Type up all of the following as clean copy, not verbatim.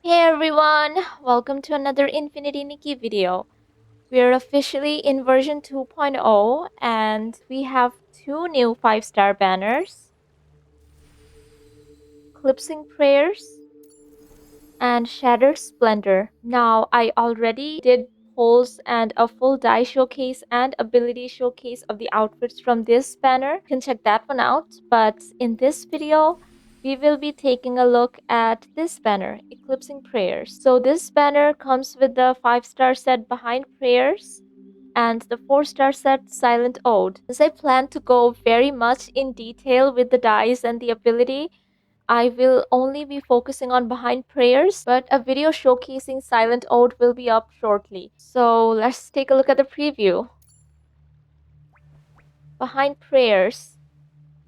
Hey everyone, welcome to another Infinity Nikki video. We're officially in version 2.0 and we have two new 5-star banners, Eclipsing Prayers and Shattered Splendor. Now, I already did polls and a full dye showcase and ability showcase of the outfits from this banner. You can check that one out. But in this video, we will be taking a look at this banner, Eclipsing Prayers. So this banner comes with the 5-star set Behind Prayers and the 4-star set Silent Ode. Since I plan to go very much in detail with the dyes and the ability, I will only be focusing on Behind Prayers, but a video showcasing Silent Ode will be up shortly. So let's take a look at the preview. Behind Prayers.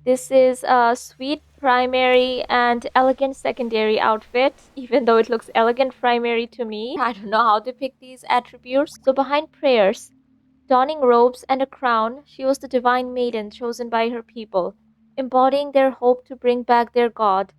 This is a sweet primary and elegant secondary outfit, even though it looks elegant primary to me. I don't know how to pick these attributes. So Behind Prayers. Donning robes and a crown, she was the divine maiden chosen by her people, embodying their hope to bring back their god.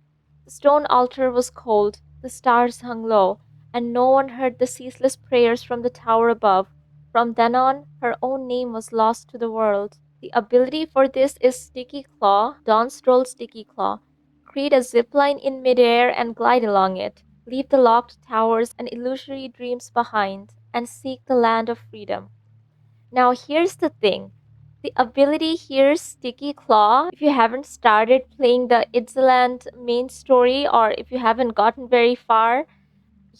The stone altar was cold, the stars hung low, and no one heard the ceaseless prayers from the tower above. From then on, her own name was lost to the world. The ability for this is Sticky Claw, Dawn Stroll Sticky Claw. Create a zipline in midair and glide along it. Leave the locked towers and illusory dreams behind, and seek the land of freedom. Now, here's the thing. The ability here, Sticky Claw, if you haven't started playing the Itzaland main story or if you haven't gotten very far,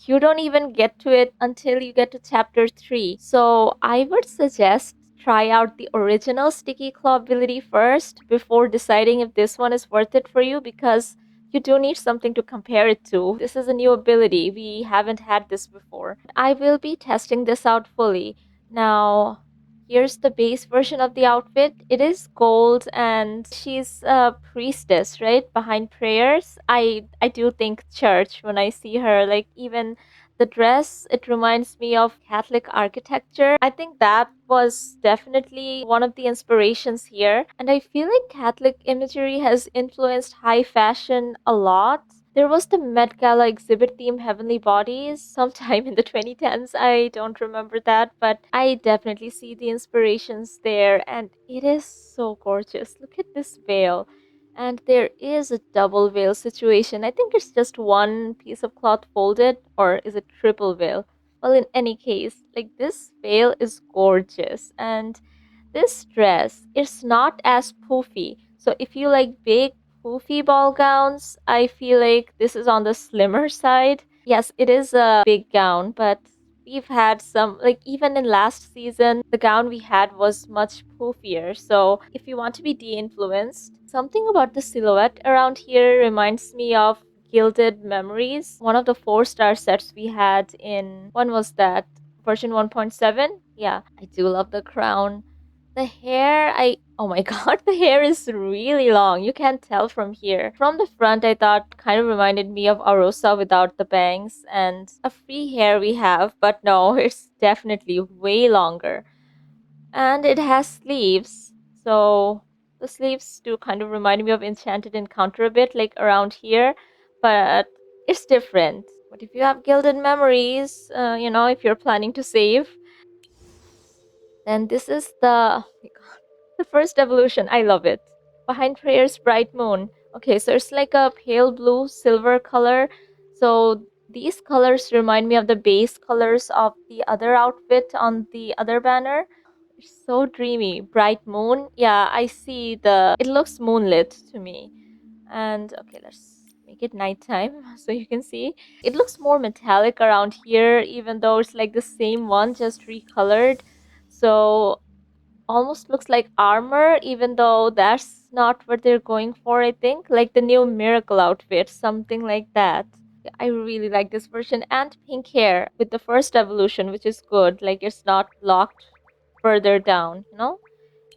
you don't even get to it until you get to chapter 3. So I would suggest try out the original Sticky Claw ability first before deciding if this one is worth it for you, because you do need something to compare it to. This is a new ability. We haven't had this before. I will be testing this out fully. Now, here's the base version of the outfit. It is gold and she's a priestess, right? Behind Prayers. I do think church when I see her. Like, even the dress, it reminds me of Catholic architecture. I think that was definitely one of the inspirations here. And I feel like Catholic imagery has influenced high fashion a lot. There was the Met Gala exhibit theme Heavenly Bodies sometime in the 2010s. I don't remember that, but I definitely see the inspirations there, and it is so gorgeous. Look at this veil. And there is a double veil situation. I think it's just one piece of cloth folded, or is it triple veil? Well, in any case, like, this veil is gorgeous, and this dress is not as poofy. So if you like big poofy ball gowns, I feel like this is on the slimmer side. Yes, it is a big gown, but we've had some, like, even in last season, the gown we had was much poofier. So if you want to be de-influenced, something about the silhouette around here reminds me of Gilded Memories, one of the 4-star sets we had in, when was that? Version 1.7? Yeah, I do love the crown. The hair, oh my god, the hair is really long. You can't tell from here. From the front, I thought kind of reminded me of Arosa without the bangs and a free hair we have, but no, it's definitely way longer. And it has sleeves, so the sleeves do kind of remind me of Enchanted Encounter a bit, like around here, but it's different. But if you have Gilded Memories, if you're planning to save, then this is the first evolution. I love it. Behind Prayers, Bright Moon. Okay, so it's like a pale blue silver color. So these colors remind me of the base colors of the other outfit on the other banner. It's so dreamy. Bright Moon. Yeah, I see it looks moonlit to me. And okay, let's make it nighttime so you can see. It looks more metallic around here, even though it's like the same one, just recolored. So almost looks like armor, even though that's not what they're going for, I think. Like the new Miracle outfit, something like that. I really like this version. And pink hair with the first evolution, which is good. Like, it's not locked further down.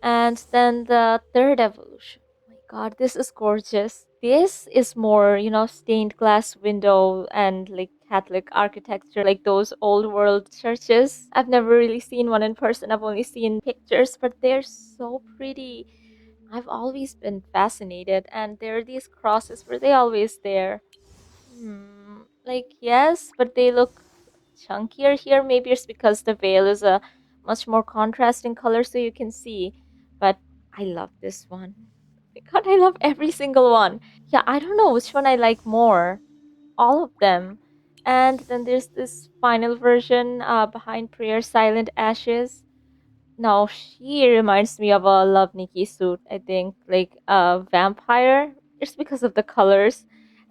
And then the third evolution. Oh my god, this is gorgeous. This is more, stained glass window and like Catholic architecture, like those old world churches. I've never really seen one in person. I've only seen pictures, but they're so pretty. I've always been fascinated. And there are these crosses. Were they always there? Hmm. Like, yes, but they look chunkier here. Maybe it's because the veil is a much more contrasting color so you can see. But I love this one. God, I love every single one. Yeah, I don't know which one I like more. All of them. And then there's this final version, Behind Prayer Silent Ashes. Now she reminds me of a Love Nikki suit, I think, like a vampire. It's because of the colors.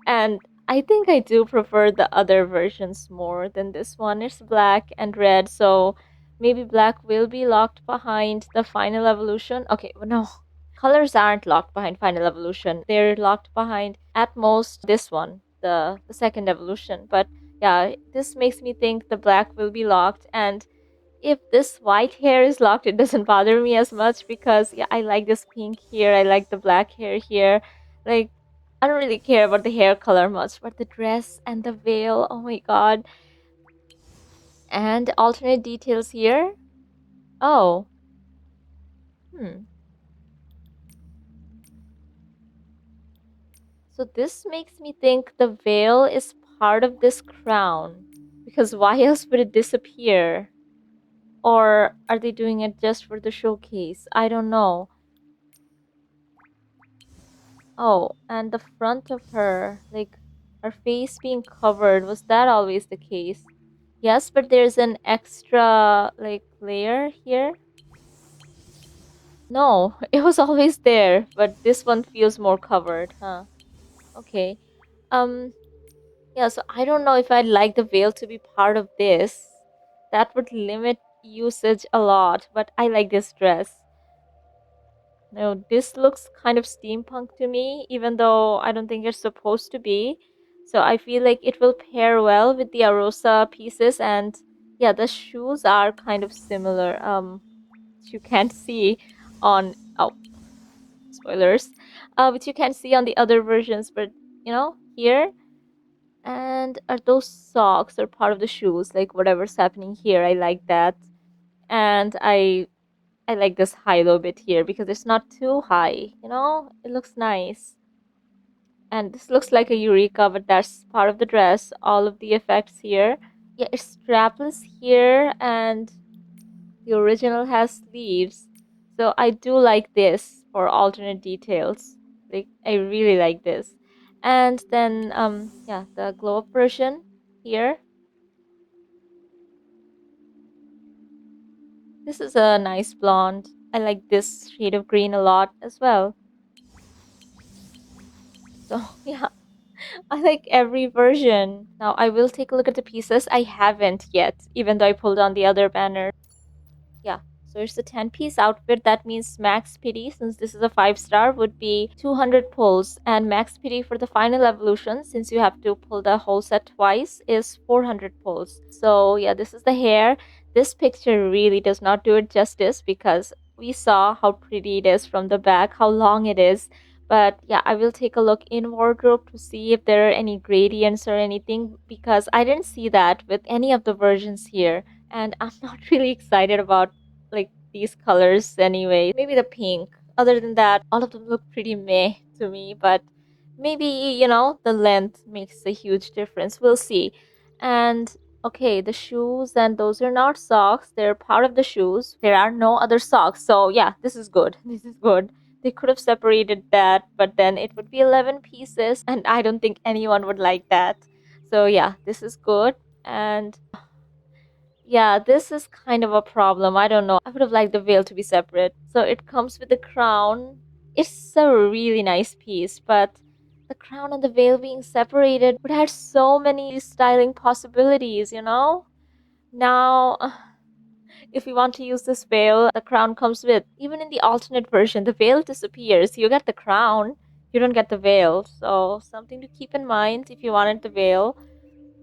And I think I do prefer the other versions more than this one. It's black and red, so maybe black will be locked behind the final evolution. Okay, well, no. Colors aren't locked behind final evolution. They're locked behind at most this one, the second evolution. But yeah, this makes me think the black will be locked, and if this white hair is locked, it doesn't bother me as much because yeah, I like this pink here. I like the black hair here. Like I don't really care about the hair color much, but the dress and the veil, oh my god. And alternate details here. Oh, hmm. So this makes me think the veil is part of this crown. Because why else would it disappear? Or are they doing it just for the showcase? I don't know. Oh, and the front of her, like her face being covered, was that always the case? Yes, but there's an extra like layer here. No, it was always there, but this one feels more covered, huh? Okay. Um, yeah, so I don't know if I'd like the veil to be part of this. That would limit usage a lot, but I like this dress. No, this looks kind of steampunk to me, even though I don't think it's supposed to be. So I feel like it will pair well with the Arosa pieces, and yeah, the shoes are kind of similar. Which you can't see on spoilers. Which you can't see on the other versions, but here. And are those socks are part of the shoes? Like whatever's happening here, I like that. And I like this high-low bit here because it's not too high, It looks nice. And this looks like a Eureka, but that's part of the dress. All of the effects here. Yeah, it's strapless here, and the original has sleeves. So I do like this for alternate details. Like, I really like this. And then, yeah, the glow-up version here. This is a nice blonde. I like this shade of green a lot as well. So, yeah, I like every version. Now, I will take a look at the pieces. I haven't yet, even though I pulled on the other banner. Yeah, so it's a 10-piece outfit. That means max pity, since this is a 5-star, would be 200 pulls. And max pity for the final evolution, since you have to pull the whole set twice, is 400 pulls. So, yeah, this is the hair. This picture really does not do it justice because we saw how pretty it is from the back, how long it is. But yeah, I will take a look in wardrobe to see if there are any gradients or anything because I didn't see that with any of the versions here. And I'm not really excited about like these colors anyway. Maybe the pink. Other than that, all of them look pretty meh to me, but maybe, the length makes a huge difference. We'll see. And okay, the shoes, and those are not socks. They're part of the shoes. There are no other socks. So yeah, this is good. This is good. They could have separated that, but then it would be 11 pieces, and I don't think anyone would like that. So yeah, this is good. And yeah, this is kind of a problem. I don't know. I would have liked the veil to be separate. So it comes with the crown. It's a really nice piece, but the crown and the veil being separated would have so many styling possibilities. Now, if you want to use this veil, the crown comes with. Even in the alternate version, the veil disappears. You get the crown, you don't get the veil. So, something to keep in mind if you wanted the veil.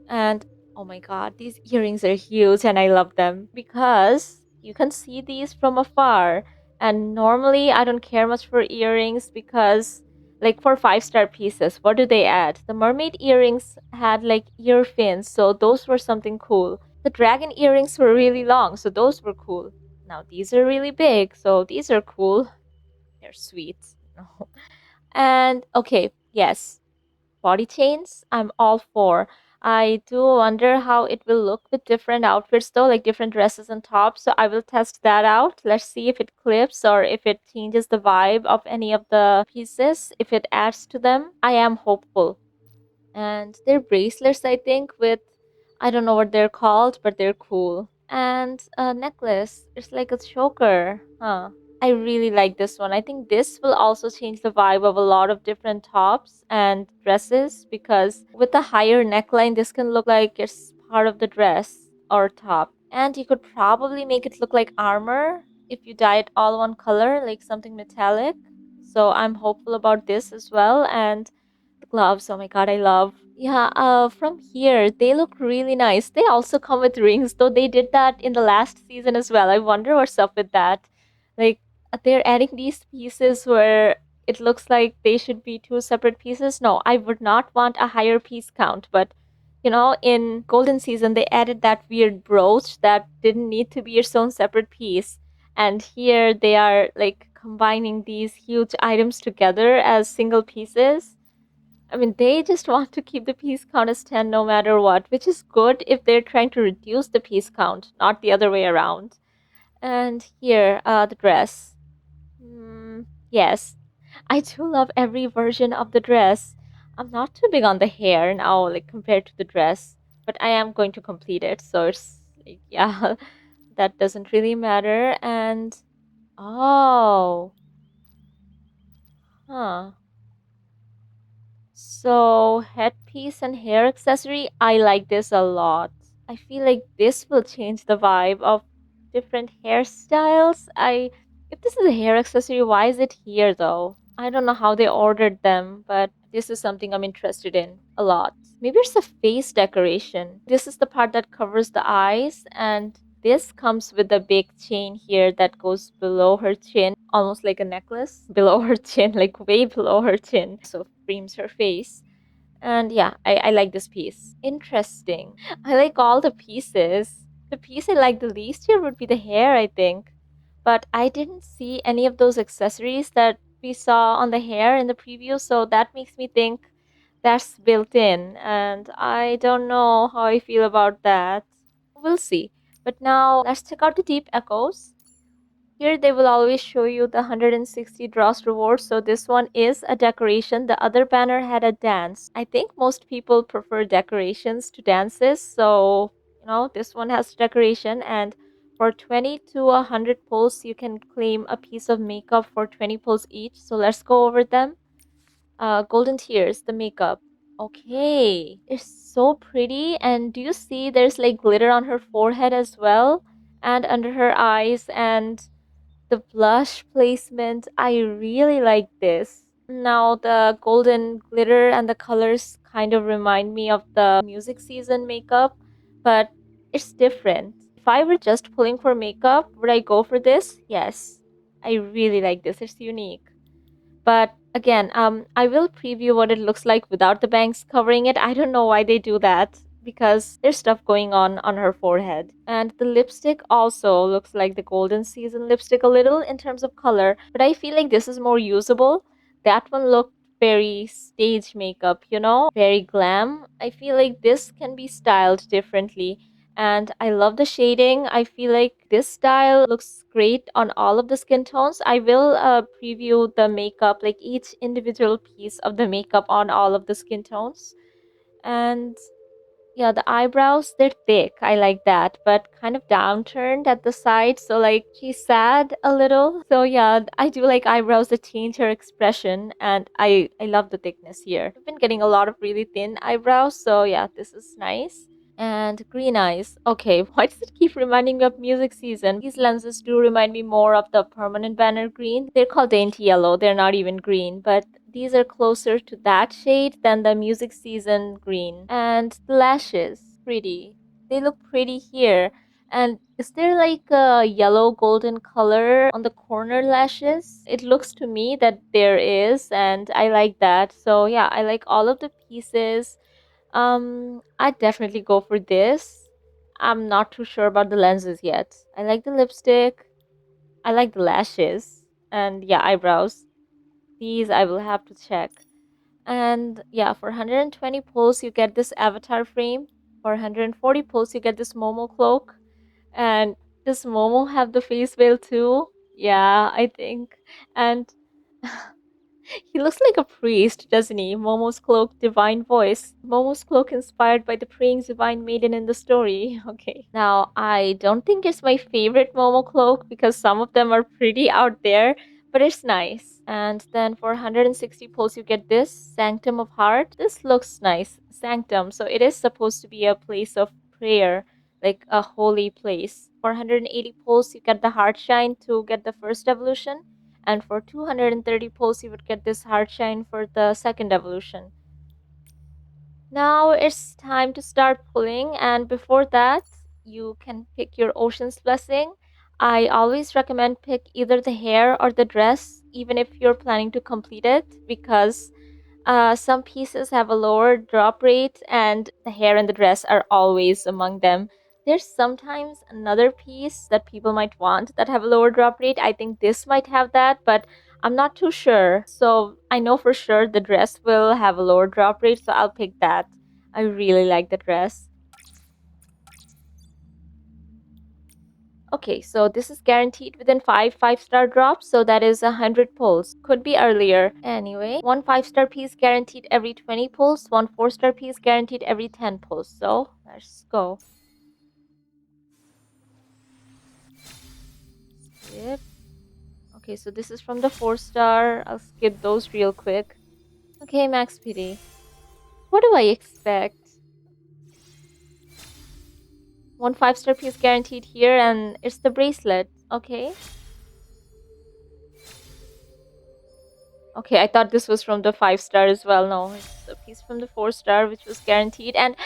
And oh my god, these earrings are huge and I love them because you can see these from afar. And normally I don't care much for earrings because, like, for 5-star pieces, what do they add? The mermaid earrings had like ear fins, so those were something cool. The dragon earrings were really long, so those were cool. Now these are really big, so these are cool. They're sweet. And okay, yes, body chains, I'm all for. I do wonder how it will look with different outfits though, like different dresses and tops. So I will test that out. Let's see if it clips or if it changes the vibe of any of the pieces, if it adds to them. I am hopeful. And they're bracelets, I think, with I don't know what they're called, but they're cool. And a necklace. It's like a choker. Huh. I really like this one. I think this will also change the vibe of a lot of different tops and dresses because with the higher neckline, this can look like it's part of the dress or top. And you could probably make it look like armor if you dye it all one color, like something metallic. So I'm hopeful about this as well. And the gloves, oh my god, I love. Yeah, from here, they look really nice. They also come with rings, though they did that in the last season as well. I wonder what's up with that. Like, they're adding these pieces where it looks like they should be two separate pieces. No, I would not want a higher piece count, but in Golden Season, they added that weird brooch that didn't need to be its own separate piece. And here they are like combining these huge items together as single pieces. I mean, they just want to keep the piece count as 10 no matter what, which is good if they're trying to reduce the piece count, not the other way around. And here, the dress. Yes, I do love every version of the dress. I'm not too big on the hair now, like compared to the dress, but I am going to complete it, so it's like, yeah, that doesn't really matter. And oh, huh. So, headpiece and hair accessory, I like this a lot. I feel like this will change the vibe of different hairstyles. If this is a hair accessory, why is it here though? I don't know how they ordered them, but this is something I'm interested in a lot. Maybe it's a face decoration. This is the part that covers the eyes, and this comes with a big chain here that goes below her chin, almost like a necklace below her chin, like way below her chin. So frames her face. And yeah, I like this piece. Interesting. I like all the pieces. The piece I like the least here would be the hair, I think. But I didn't see any of those accessories that we saw on the hair in the preview, so that makes me think that's built in. And I don't know how I feel about that. We'll see. But now let's check out the deep echoes. Here they will always show you the 160 draws reward. So this one is a decoration. The other banner had a dance. I think most people prefer decorations to dances. So, this one has decoration. And for 20 to 100 pulls, you can claim a piece of makeup for 20 pulls each. So let's go over them. Golden Tears, the makeup. Okay, it's so pretty. And do you see there's like glitter on her forehead as well? And under her eyes and the blush placement, I really like this. Now, the golden glitter and the colors kind of remind me of the music season makeup, but it's different. If I were just pulling for makeup, would I go for this? Yes. I really like this. It's unique. But again, I will preview what it looks like without the bangs covering it. I don't know why they do that because there's stuff going on her forehead. And the lipstick also looks like the Golden Season lipstick a little in terms of color, but I feel like this is more usable. That one looked very stage makeup, very glam. I feel like this can be styled differently. And I love the shading. I feel like this style looks great on all of the skin tones. I will preview the makeup, like each individual piece of the makeup on all of the skin tones. And yeah, the eyebrows, they're thick. I like that, but kind of downturned at the side. So, like, she's sad a little. So, yeah, I do like eyebrows that change her expression. And I love the thickness here. I've been getting a lot of really thin eyebrows. So, yeah, this is nice. And green eyes. Okay, why does it keep reminding me of music season? These lenses do remind me more of the permanent banner green. They're called dainty yellow. They're not even green, but these are closer to that shade than the music season green. And the lashes, pretty. They look pretty here. And is there like a yellow golden color on the corner lashes? It looks to me that there is, and I like that. So yeah, I like all of the pieces. I'd definitely go for this. I'm not too sure about the lenses yet. I like the lipstick. I like the lashes. And yeah, eyebrows. These I will have to check. And yeah, for 120 pulls, you get this avatar frame. For 140 pulls, you get this Momo Cloak. And does Momo have the face veil too? Yeah, I think. And he looks like a priest, doesn't he? Momo's cloak, divine voice. Momo's cloak inspired by the praying divine maiden in the story. Okay. Now, I don't think it's my favorite Momo cloak because some of them are pretty out there, but it's nice. And then for 160 pulls, you get this Sanctum of Heart. This looks nice. Sanctum. So it is supposed to be a place of prayer, like a holy place. For 180 pulls, you get the Heart Shine to get the first evolution. And for 230 pulls, you would get this Heart Shine for the second evolution. Now it's time to start pulling, and before that, you can pick your Ocean's Blessing. I always recommend pick either the hair or the dress, even if you're planning to complete it, because some pieces have a lower drop rate, and the hair and the dress are always among them. There's sometimes another piece that people might want that have a lower drop rate. I think this might have that, but I'm not too sure. So I know for sure the dress will have a lower drop rate, so I'll pick that. I really like the dress. Okay, so this is guaranteed within five-star drops, so that is 100 pulls. Could be earlier. Anyway, one 5-star piece guaranteed every 20 pulls, one 4-star piece guaranteed every 10 pulls. So let's go. Skip. Okay, so this is from the 4-star. I'll skip those real quick. Okay, max PD. What do I expect? One 5-star piece guaranteed here, and it's the bracelet. Okay. Okay, I thought this was from the 5-star as well. No, it's a piece from the 4-star, which was guaranteed. And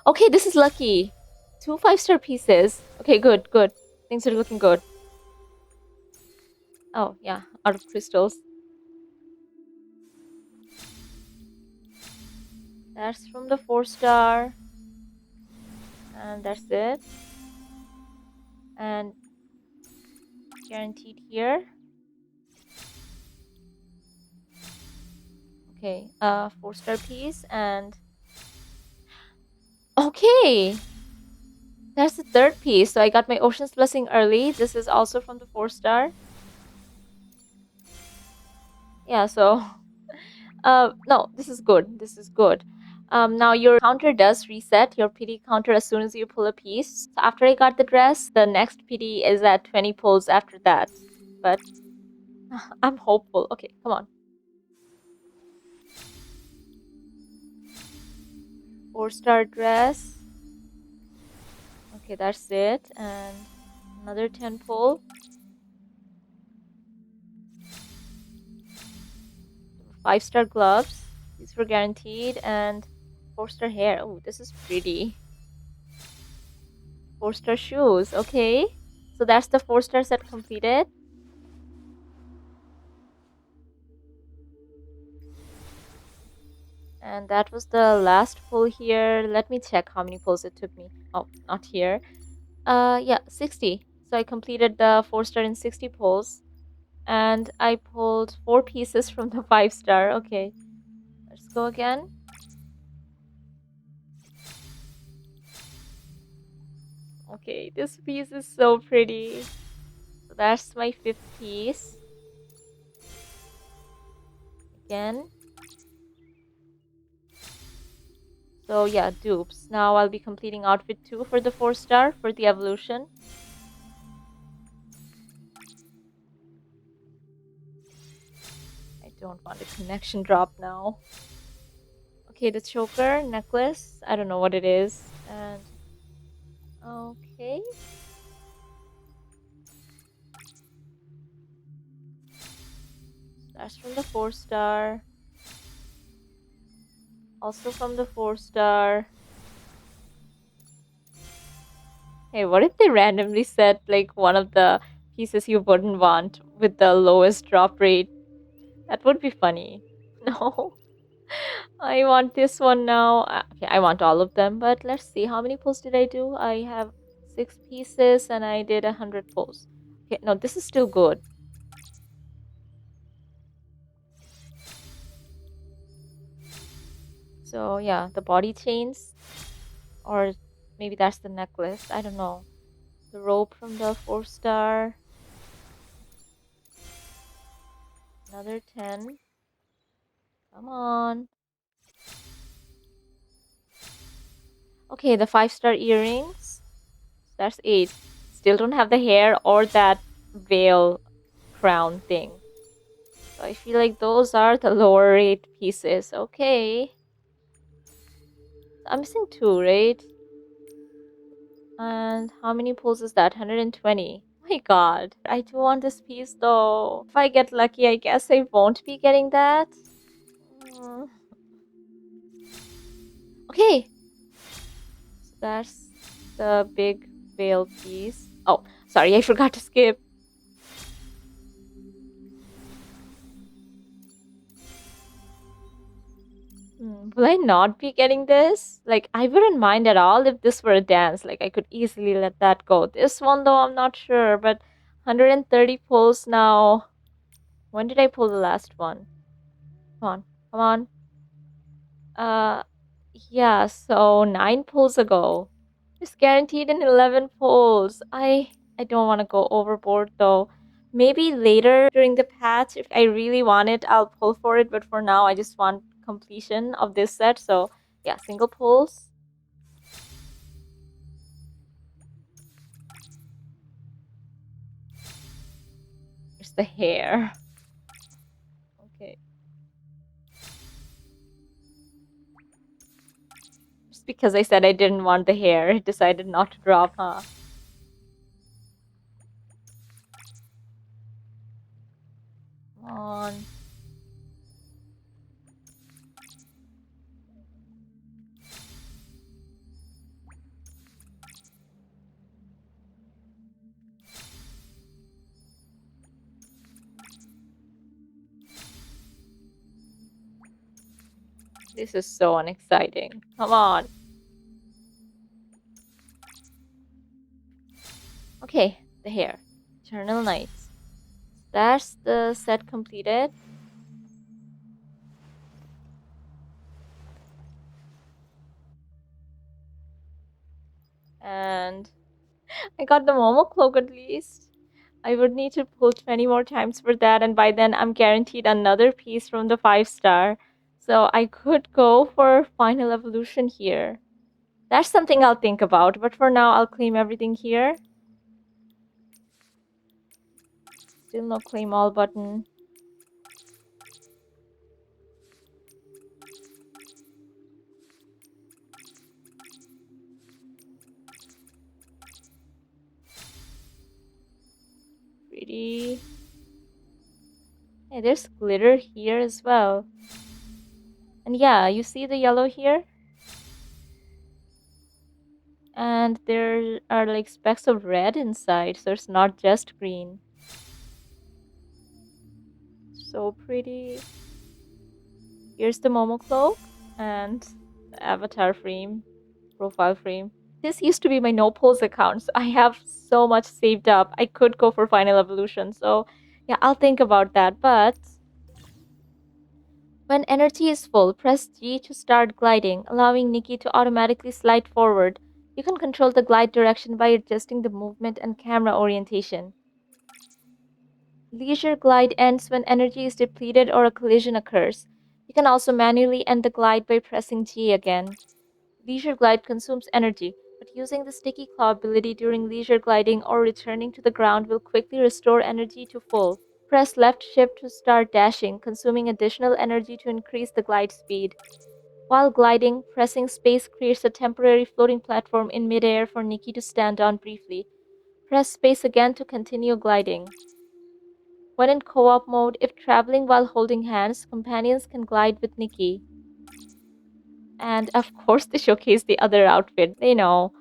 okay, this is lucky. Two 5-star pieces. Okay, good, good. Things are looking good. Oh, yeah, out of crystals. That's from the 4-star. And that's it. And guaranteed here. Okay, 4-star piece and okay. That's the third piece. So I got my Ocean's Blessing early. This is also from the 4-star. Yeah, so no, this is good. This is good. Now your counter does reset your PD counter as soon as you pull a piece. So after I got the dress, the next PD is at 20 pulls after that. But I'm hopeful. Okay, come on. 4-star dress. Okay, that's it. And another 10 pull. 5-star gloves. These were guaranteed. And 4-star hair. Oh, this is pretty. 4-star shoes. Okay. So that's the 4-star set completed. And that was the last pull here. Let me check how many pulls it took me. Oh, not here. Yeah, 60. So I completed the 4-star in 60 pulls. And I pulled 4 pieces from the 5-star. Okay. Let's go again. Okay, this piece is so pretty. So that's my 5th piece. Again. So yeah, dupes. Now I'll be completing outfit 2 for the 4-star for the evolution. I don't want a connection drop now. Okay, the choker, necklace. I don't know what it is. And okay. That's from the 4-star. Also from the 4-star. Hey, what if they randomly set like one of the pieces you wouldn't want with the lowest drop rate? That would be funny. No. I want this one now. Okay, I want all of them, but let's see. How many pulls did I do? I have 6 pieces and I did 100 pulls. Okay, no, this is still good. So yeah, the body chains, or maybe that's the necklace. I don't know. The rope from the 4-star. Another 10. Come on. Okay, the 5-star earrings. That's 8. Still don't have the hair or that veil crown thing. So I feel like those are the lower rate pieces. Okay. I'm missing 2, right? And how many pulls is that? 120. My god. I do want this piece though. If I get lucky, I guess I won't be getting that. Mm. Okay. So that's the big veil piece. Oh, sorry, I forgot to skip. Will I not be getting this? Like, I wouldn't mind at all if this were a dance. Like, I could easily let that go. This one, though, I'm not sure. But 130 pulls now. When did I pull the last one? Come on. Come on. Uh, yeah, so 9 pulls ago. It's guaranteed in 11 pulls. I don't want to go overboard, though. Maybe later during the patch, if I really want it, I'll pull for it. But for now, I just want completion of this set. So, yeah, single pulls. There's the hair. Okay. Just because I said I didn't want the hair, it decided not to drop, huh? Come on. This is so unexciting. Come on. Okay, the hair. Eternal Nights. That's the set completed. And I got the Momo Cloak at least. I would need to pull 20 more times for that, and by then I'm guaranteed another piece from the 5-star. So I could go for Final Evolution here. That's something I'll think about, but for now I'll claim everything here. Still no claim all button. Pretty. Hey, there's glitter here as well. And yeah, you see the yellow here? And there are like specks of red inside, so it's not just green. So pretty. Here's the Momo Cloak and the avatar frame, profile frame. This used to be my no polls account, so I have so much saved up. I could go for Final Evolution, so yeah, I'll think about that. But when energy is full, press G to start gliding, allowing Nikki to automatically slide forward. You can control the glide direction by adjusting the movement and camera orientation. Leisure glide ends when energy is depleted or a collision occurs. You can also manually end the glide by pressing G again. Leisure glide consumes energy, but using the sticky claw ability during leisure gliding or returning to the ground will quickly restore energy to full. Press left shift to start dashing, consuming additional energy to increase the glide speed. While gliding, pressing space creates a temporary floating platform in midair for Nikki to stand on briefly. Press space again to continue gliding. When in co-op mode, if traveling while holding hands, companions can glide with Nikki. And of course, they showcase the other outfit. They know.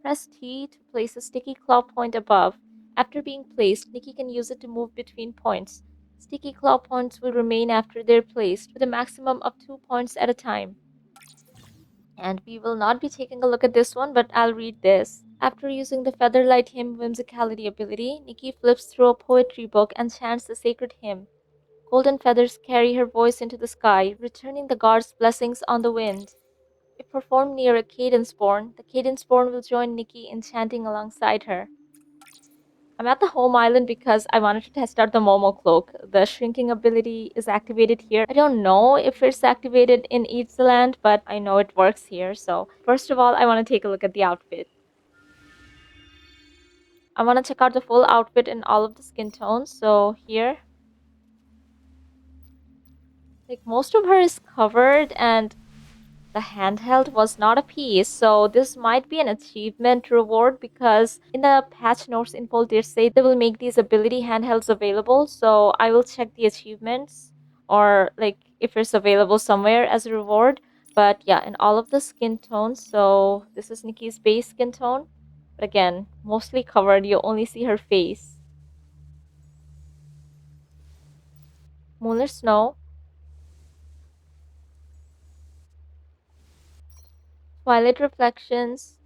Press T to place a sticky claw point above. After being placed, Nikki can use it to move between points. Sticky claw points will remain after they're placed, with a maximum of 2 points at a time. And we will not be taking a look at this one, but I'll read this. After using the Featherlight Hymn Whimsicality ability, Nikki flips through a poetry book and chants the sacred hymn. Golden feathers carry her voice into the sky, returning the gods' blessings on the wind. If performed near a cadence-born, the cadence-born will join Nikki in chanting alongside her. I'm at the home island because I wanted to test out the Momo Cloak. The shrinking ability is activated here. I don't know if it's activated in Itzaland, but I know it works here. So first of all, I want to take a look at the outfit. I want to check out the full outfit in all of the skin tones. So here, like most of her is covered and the handheld was not a piece, so this might be an achievement reward because in the patch notes info they say they will make these ability handhelds available, so I will check the achievements or like if it's available somewhere as a reward. But yeah, in all of the skin tones, so this is Nikki's base skin tone, but again, mostly covered, you only see her face. Moonlit Snow, Twilight Reflections,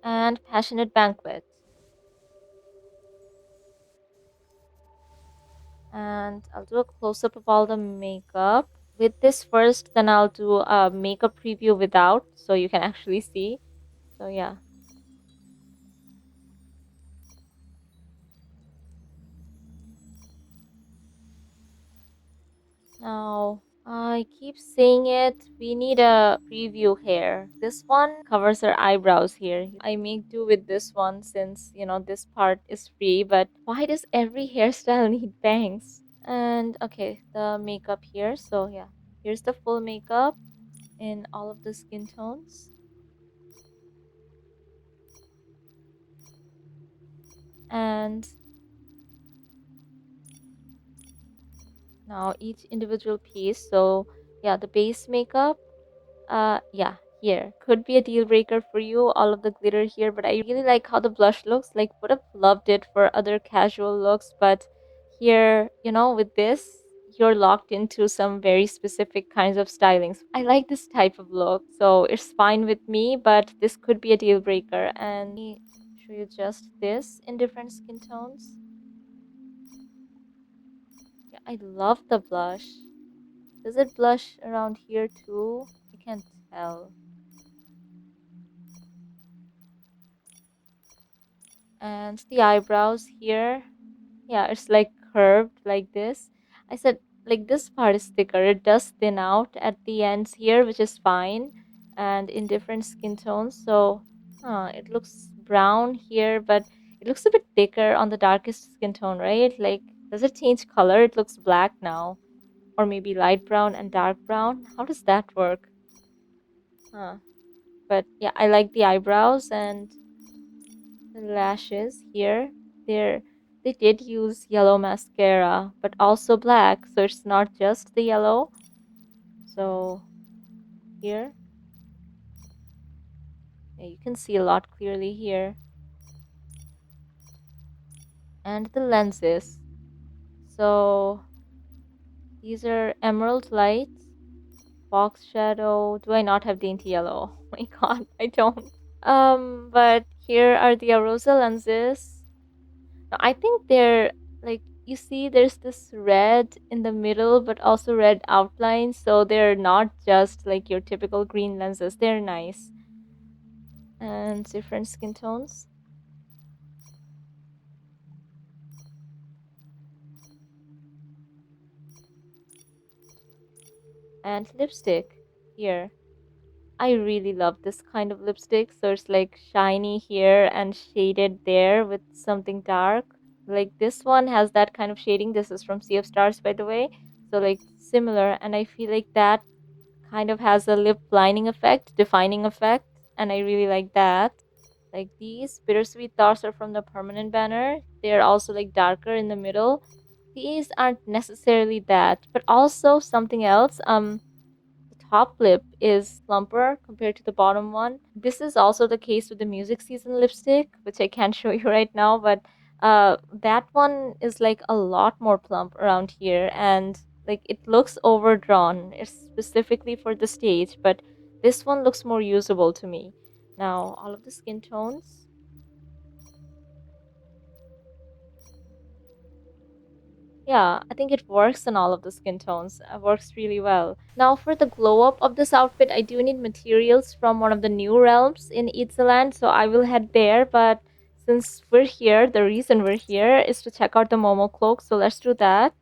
and Passionate Banquet. And I'll do a close-up of all the makeup. With this first, then I'll do a makeup preview without, so you can actually see. So yeah. Now, I keep saying it, we need a preview hair. This one covers her eyebrows here. I make do with this one since, this part is free, but why does every hairstyle need bangs? And okay, the makeup here. So yeah, here's the full makeup in all of the skin tones. And now each individual piece. So yeah, the base makeup, yeah, here could be a deal breaker for you, all of the glitter here, but I really like how the blush looks. Like, would have loved it for other casual looks, but here, with this, you're locked into some very specific kinds of stylings. I like this type of look, so it's fine with me, but this could be a deal breaker. And let me show you just this in different skin tones. Yeah, I love the blush. Does it blush around here too? I can't tell. And the eyebrows here, yeah, it's like curved like this. I said like this part is thicker. It does thin out at the ends here, which is fine. And in different skin tones. So, it looks brown here, but it looks a bit thicker on the darkest skin tone, right? Like, does it change color? It looks black now. Or maybe light brown and dark brown. How does that work? Huh. But yeah, I like the eyebrows and the lashes here. They did use yellow mascara, but also black, so it's not just the yellow. So here, yeah, you can see a lot clearly here. And the lenses. So these are emerald light, box shadow. Do I not have dainty yellow? Oh my god, I don't. But here are the Arosa lenses. Now, I think they're like you see there's this red in the middle but also red outlines, so they're not just like your typical green lenses. They're nice. And different skin tones. And lipstick here. I really love this kind of lipstick. So it's like shiny here and shaded there with something dark. Like this one has that kind of shading. This is from Sea of Stars, by the way. So like similar, and I feel like that kind of has a lip lining effect, defining effect, and I really like that. Like these bittersweet thoughts are from the permanent banner. They're also like darker in the middle. These aren't necessarily that, but also something else. The top lip is plumper compared to the bottom one. This is also the case with the music season lipstick, which I can't show you right now, but that one is like a lot more plump around here and like it looks overdrawn. It's specifically for the stage, but this one looks more usable to me. Now, all of the skin tones. Yeah, I think it works on all of the skin tones. Works really well. Now for the glow up of this outfit, I do need materials from one of the new realms in Itzaland, so I will head there. But since we're here, the reason we're here is to check out the Momo Cloak, so let's do that.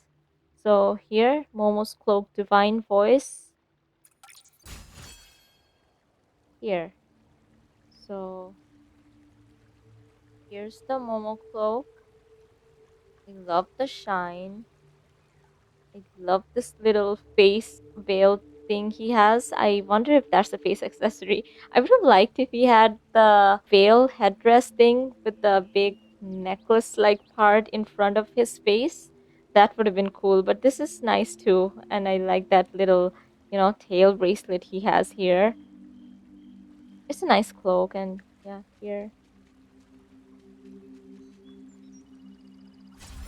So here, Momo's Cloak Divine Voice. Here. So here's the Momo Cloak. I love the shine. I love this little face veil thing he has. I wonder if that's a face accessory. I would have liked if he had the veil headdress thing with the big necklace like part in front of his face. That would have been cool, but this is nice too. And I like that little, tail bracelet he has here. It's a nice cloak, and yeah, here.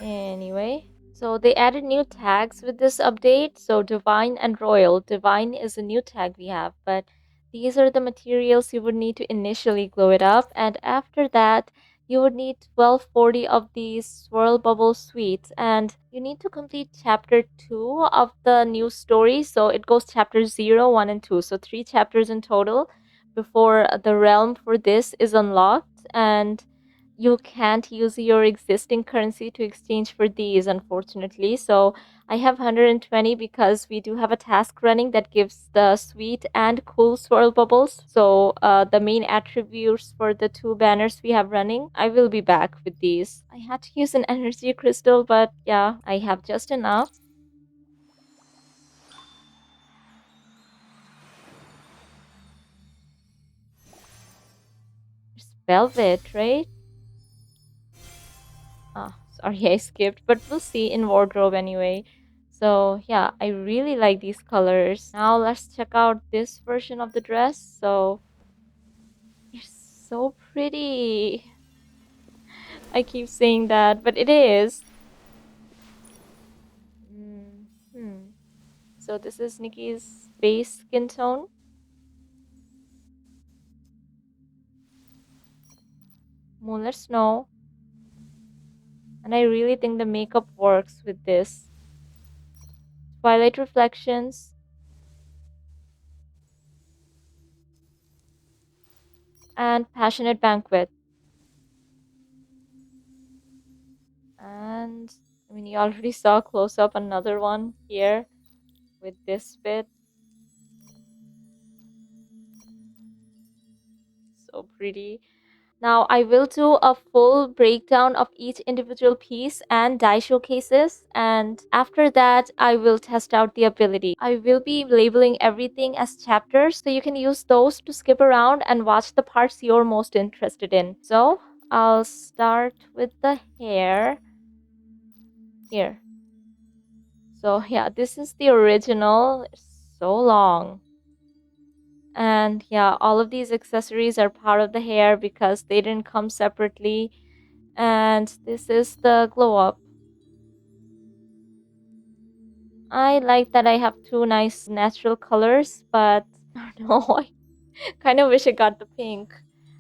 Anyway, so they added new tags with this update. So Divine and Royal. Divine is a new tag we have, but these are the materials you would need to initially glow it up. And after that, you would need 1240 of these swirl bubble sweets. And you need to complete chapter 2 of the new story. So it goes chapter 0, 1, and 2. So 3 chapters in total before the realm for this is unlocked. And you can't use your existing currency to exchange for these, unfortunately. So I have 120 because we do have a task running that gives the sweet and cool swirl bubbles. So the main attributes for the two banners we have running, I will be back with these. I had to use an energy crystal, but yeah, I have just enough. It's velvet, right? Ah, sorry, I skipped, but we'll see in wardrobe anyway. So yeah, I really like these colors. Now let's check out this version of the dress. So it's so pretty. I keep saying that, but it is. Hmm. So this is Nikki's base skin tone. Moonlit Snow. And I really think the makeup works with this. Twilight Reflections and Passionate Banquet. And I mean, you already saw close up another one here with this bit. So pretty. Now I will do a full breakdown of each individual piece and dye showcases, and after that I will test out the ability. I will be labeling everything as chapters so you can use those to skip around and watch the parts you're most interested in. So I'll start with the hair here. So yeah, this is the original. It's so long. And yeah, all of these accessories are part of the hair because they didn't come separately. And this is the glow up. I like that I have two nice natural colors, but I don't know, I kind of wish I got the pink.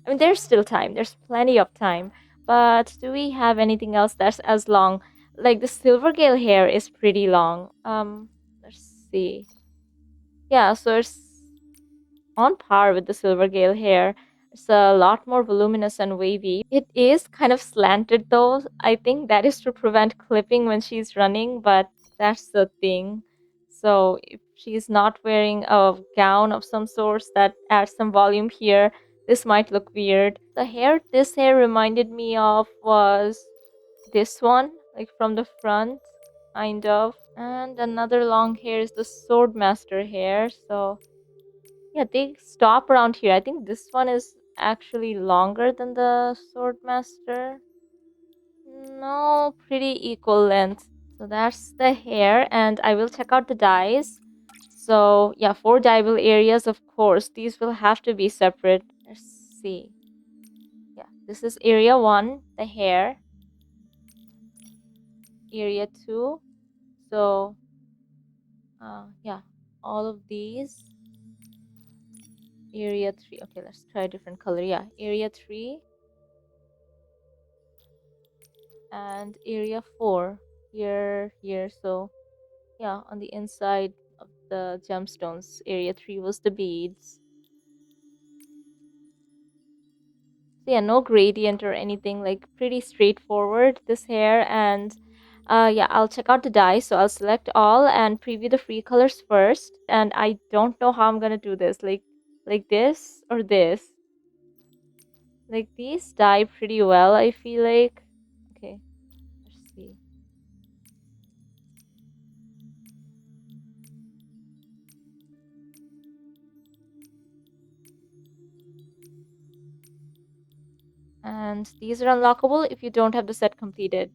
I mean, there's still time, there's plenty of time. But do we have anything else that's as long? Like the Silvergale hair is pretty long. Let's see. Yeah, so it's on par with the Silvergale hair. It's a lot more voluminous and wavy. It is kind of slanted though. I think that is to prevent clipping when she's running, but that's the thing. So if she's not wearing a gown of some sorts that adds some volume here, this might look weird. The hair this hair reminded me of was this one, like from the front, kind of. And another long hair is the Swordmaster hair, so yeah, they stop around here. I think this one is actually longer than the Swordmaster. No, pretty equal length. So that's the hair, and I will check out the dyes. So yeah, 4 dyeable areas, of course. These will have to be separate. Let's see. Yeah, this is area 1, the hair. Area 2. So yeah, all of these. Area 3. Okay, let's try a different color. Yeah, area 3. And area 4. here. So yeah, on the inside of the gemstones, area 3 was the beads. So yeah, no gradient or anything, like pretty straightforward this hair. And yeah, I'll check out the dye. So I'll select all and preview the free colors first. And I don't know how I'm gonna do this, like this or this. Like these dye pretty well, I feel like. Okay, let's see. And these are unlockable if you don't have the set completed.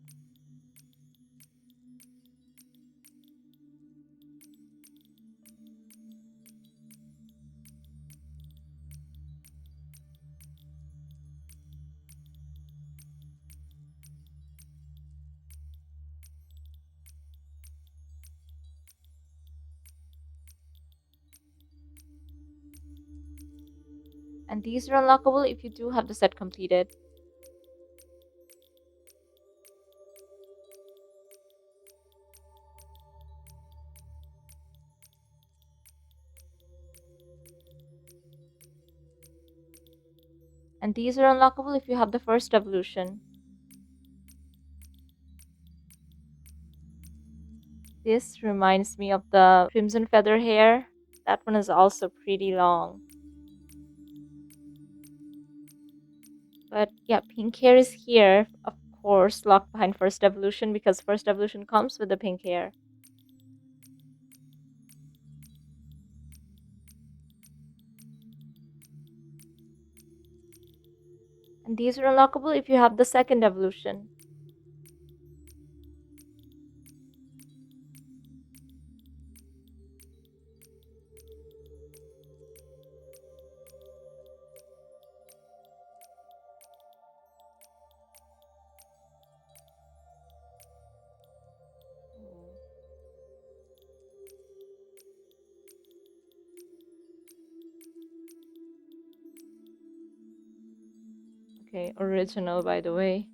And these are unlockable if you do have the set completed. And these are unlockable if you have the first evolution. This reminds me of the Crimson Feather hair. That one is also pretty long. But yeah, pink hair is here, of course, locked behind first evolution because first evolution comes with the pink hair. And these are unlockable if you have the second evolution. Okay, original by the way.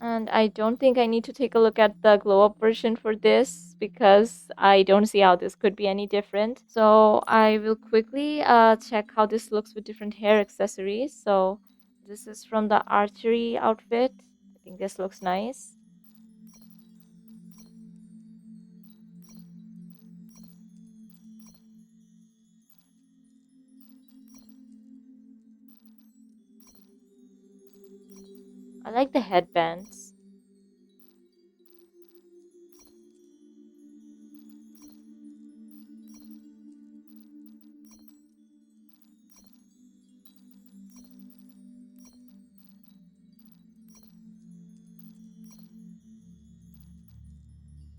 And I don't think I need to take a look at the glow up version for this because I don't see how this could be any different. So I will quickly check how this looks with different hair accessories. So this is from the archery outfit. I think this looks nice. I like the headbands.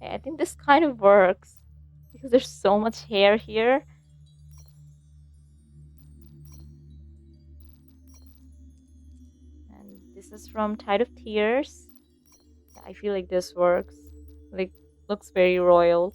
I think this kind of works because there's so much hair here. And this is from Tide of Tears. I feel like this works. Like, looks very royal.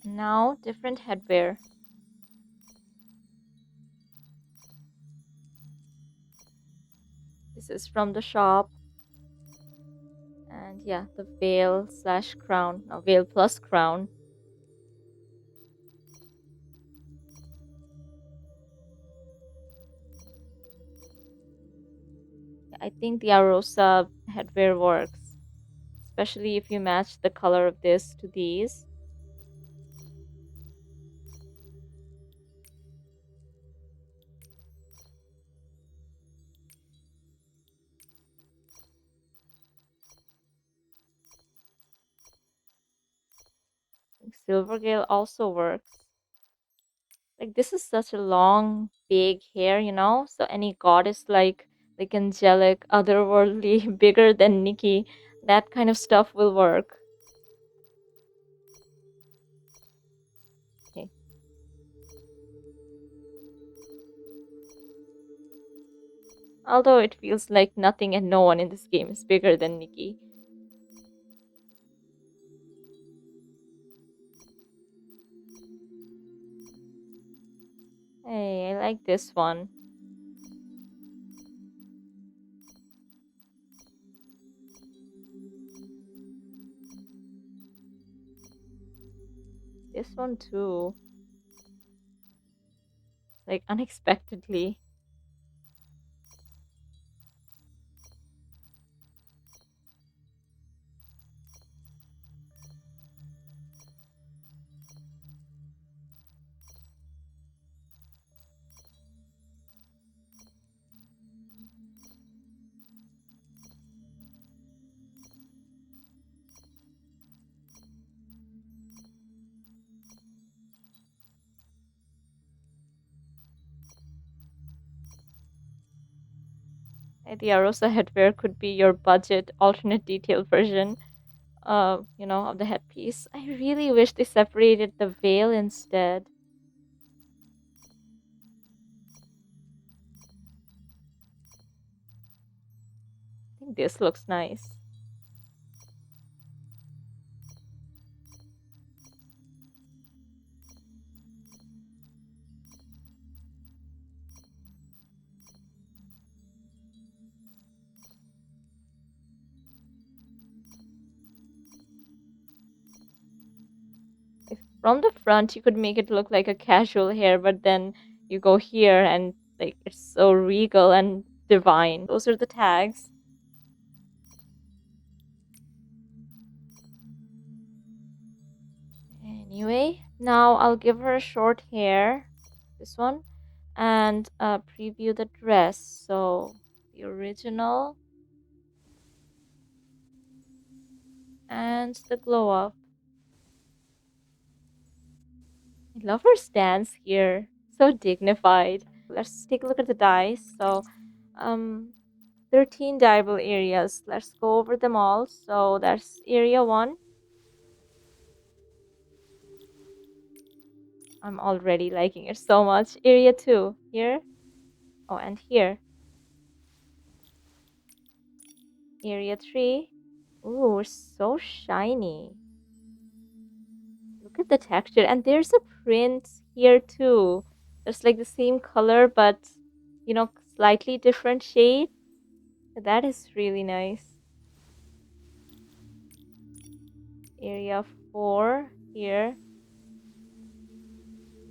Now, different headwear. This is from the shop. And yeah, the veil slash crown. Now, veil plus crown. I think the Arosa headwear works, especially if you match the color of this to these. Silvergale also works. Like this is such a long, big hair, you know? So any goddess like angelic, otherworldly, bigger than Nikki, that kind of stuff will work. Okay. Although it feels like nothing and no one in this game is bigger than Nikki. Hey, I like this one. This one too. Like unexpectedly. The Arosa headwear could be your budget alternate detail version, of the headpiece. I really wish they separated the veil instead. I think this looks nice. If from the front you could make it look like a casual hair, but then you go here and like it's so regal and divine. Those are the tags. Anyway, now I'll give her a short hair, this one, and preview the dress. So the original and the glow up. I love her stance here. So dignified. Let's take a look at the dice. So, um, 13 dyeable areas. Let's go over them all. So that's area 1. I'm already liking it so much. Area 2. Here. Oh, and here. Area 3. Ooh, so shiny. Look at the texture. And there's a print here too. It's like the same color, but, slightly different shade. That is really nice. Area 4 here.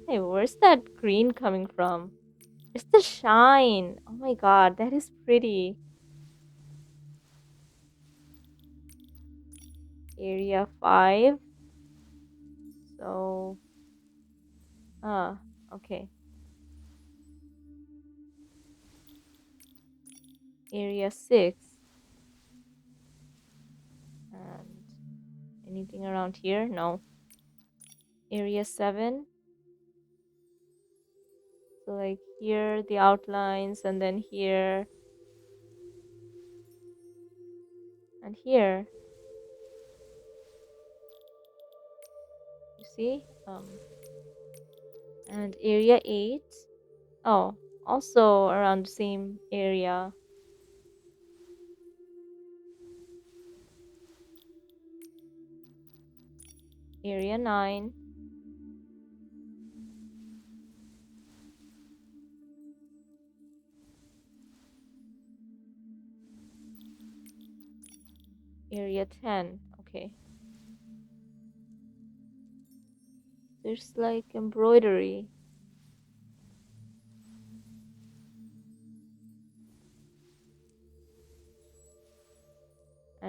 Hey, where's that green coming from? It's the shine. Oh my god, that is pretty. Area 5. So, okay. Area 6. And anything around here? No. Area 7. So, like here, the outlines, and then here, and here. You see? And area 8. Oh, also around the same area. Area 9. Area 10. Okay. There's like embroidery.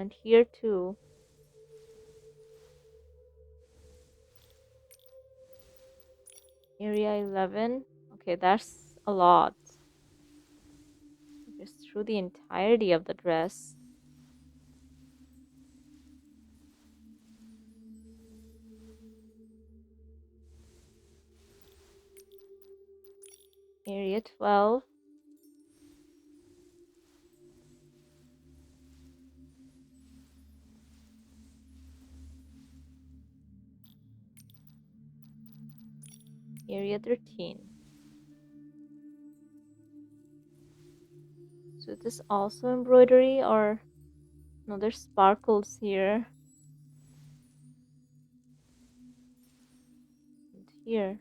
And here too. Area 11. Okay, that's a lot. Just through the entirety of the dress. Area 12. Area 13. So this also embroidery, or no, there's sparkles here. And here.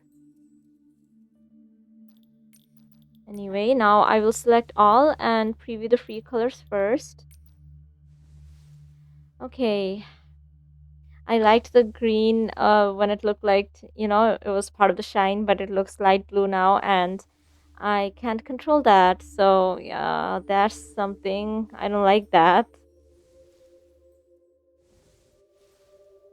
Anyway, now I will select all and preview the free colors first. Okay. I liked the green when it looked like, it was part of the shine, but it looks light blue now, and I can't control that. So, yeah, that's something. I don't like that.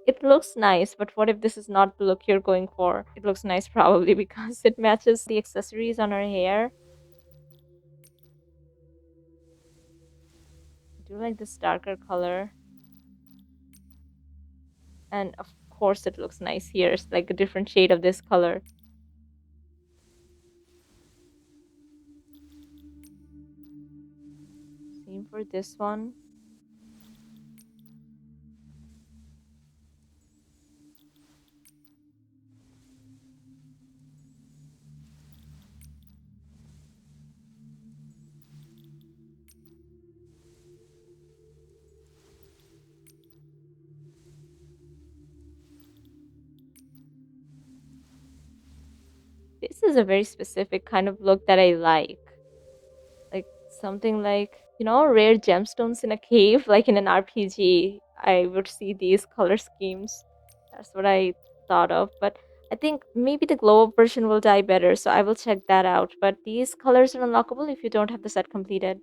It looks nice, but what if this is not the look you're going for? It looks nice probably because it matches the accessories on her hair. I do like this darker color. And of course it looks nice here. It's like a different shade of this color. Same for this one. This is a very specific kind of look that I like. Like something like, rare gemstones in a cave, like in an RPG. I would see these color schemes. That's what I thought of. But I think maybe the glow up version will die better, so I will check that out. But these colors are unlockable if you don't have the set completed.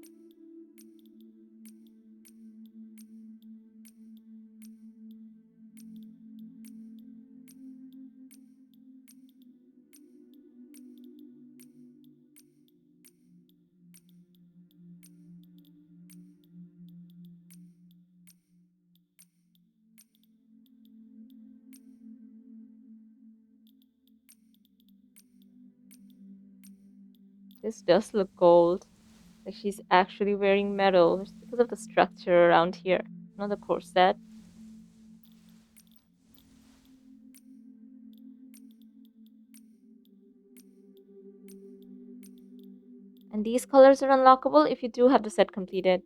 This does look gold. Like she's actually wearing metal. It's because of the structure around here. Not the corset. And these colors are unlockable if you do have the set completed.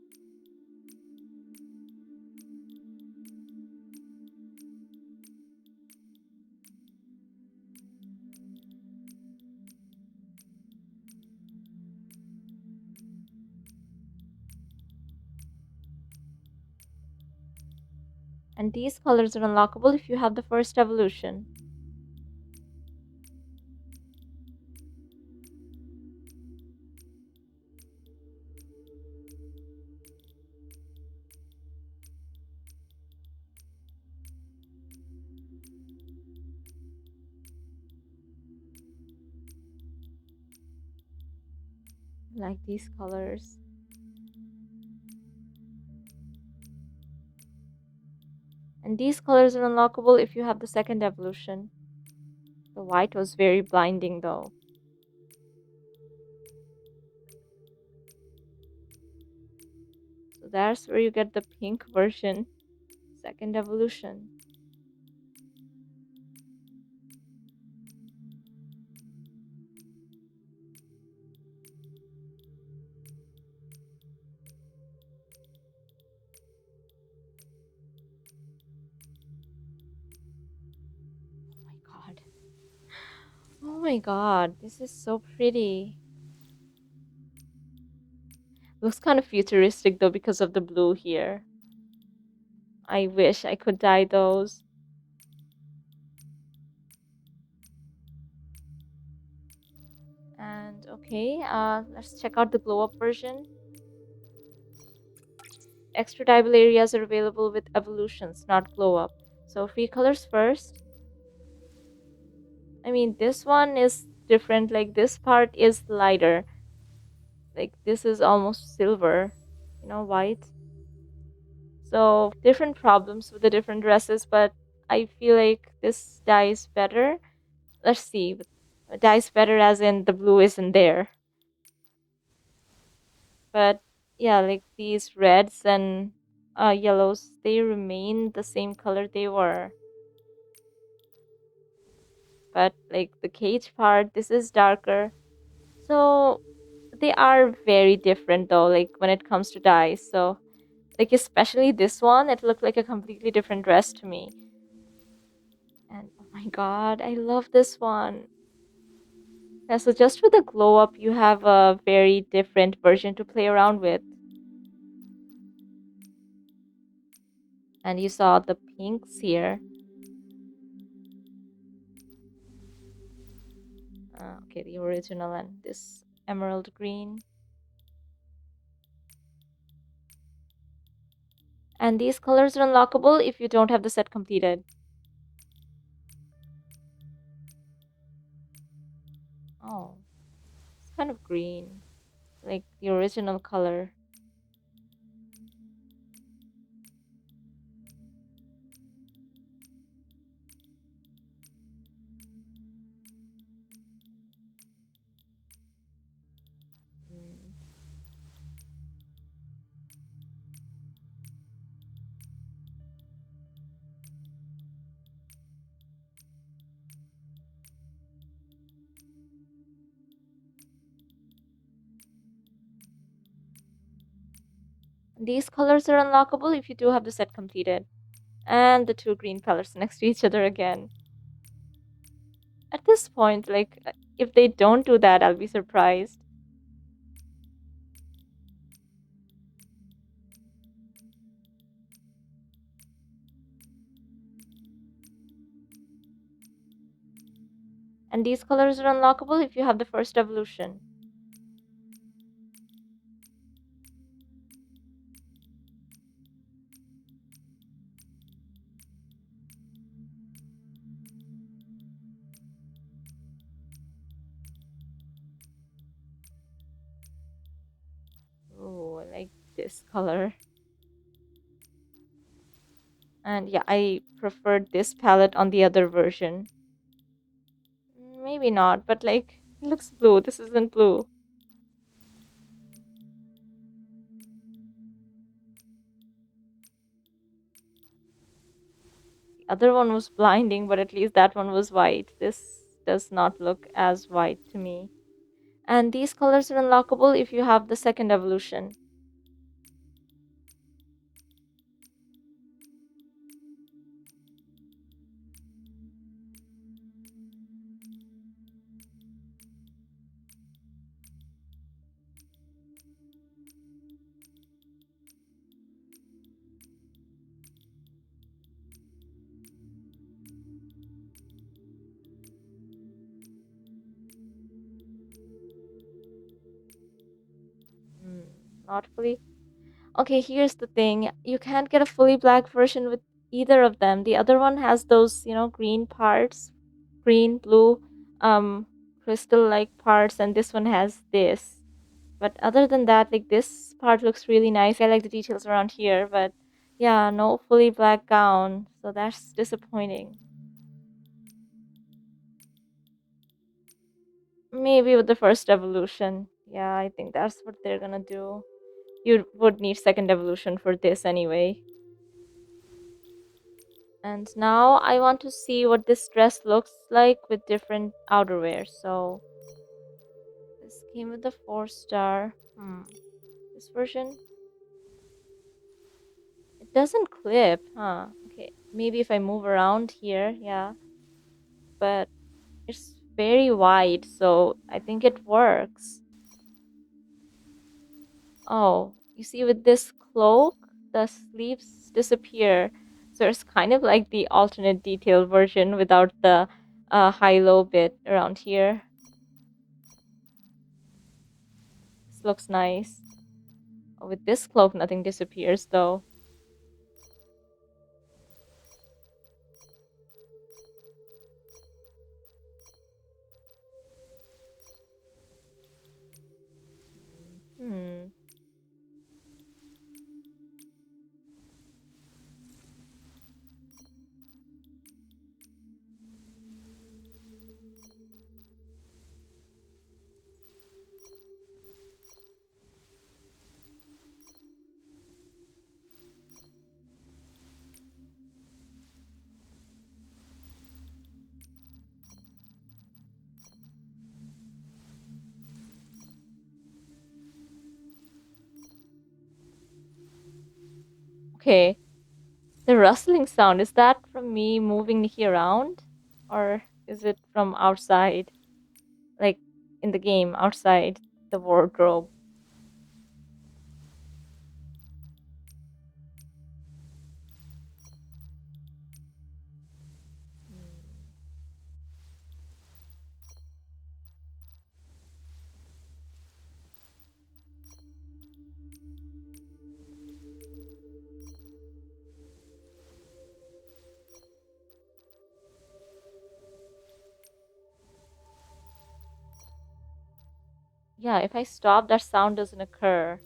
And these colors are unlockable if you have the first evolution. Like these colors. And these colors are unlockable if you have the second evolution. The white was very blinding though. So that's where you get the pink version. Second evolution. Oh my god. Oh my god, this is so pretty. Looks kind of futuristic though because of the blue here. I wish I could dye those. And okay, let's check out the glow up version. extra dyeable areas are available with evolutions, not glow up. So free colors first. I mean, this one is different. Like, this part is lighter. Like, this is almost silver, white. So different problems with the different dresses, but I feel like this dye is better. Let's see. Dye is better as in the blue isn't there. But yeah, like these reds and yellows, they remain the same color they were. But like the cage part, this is darker. So they are very different though, like when it comes to dyes. So like especially this one, it looked like a completely different dress to me. And oh my god, I love this one. Yeah, so just with the glow up, you have a very different version to play around with. And you saw the pinks here. Okay, the original and this emerald green. And these colors are unlockable if you don't have the set completed. Oh, it's kind of green, like the original color. Mm. These colors are unlockable if you do have the set completed. And the two green colors next to each other again. At this point, like, if they don't do that, I'll be surprised. And these colors are unlockable if you have the first evolution. Oh, I like this color. And yeah, I preferred this palette on the other version. Maybe not, but like, it looks blue. This isn't blue. The other one was blinding, but at least that one was white. This does not look as white to me. And these colors are unlockable if you have the second evolution. Hmm, not fully. Okay, here's the thing. You can't get a fully black version with either of them. The other one has those, green parts, green, blue, crystal-like parts, and this one has this. But other than that, like this part looks really nice. I like the details around here, but yeah, no fully black gown. So that's disappointing. Maybe with the first evolution. Yeah, I think that's what they're gonna do. You would need second evolution for this anyway. And now I want to see what this dress looks like with different outerwear. So this came with the 4-star. This version, it doesn't clip, huh? Okay, maybe if I move around here, yeah. But it's very wide, so I think it works. Oh, you see with this cloak, the sleeves disappear. So it's kind of like the alternate detail version without the high-low bit around here. This looks nice. With this cloak, nothing disappears though. Hmm. Okay. The rustling sound, is that from me moving Nikki around? Or is it from outside? Like in the game, outside the wardrobe? Hmm. Yeah, if I stop, that sound doesn't occur.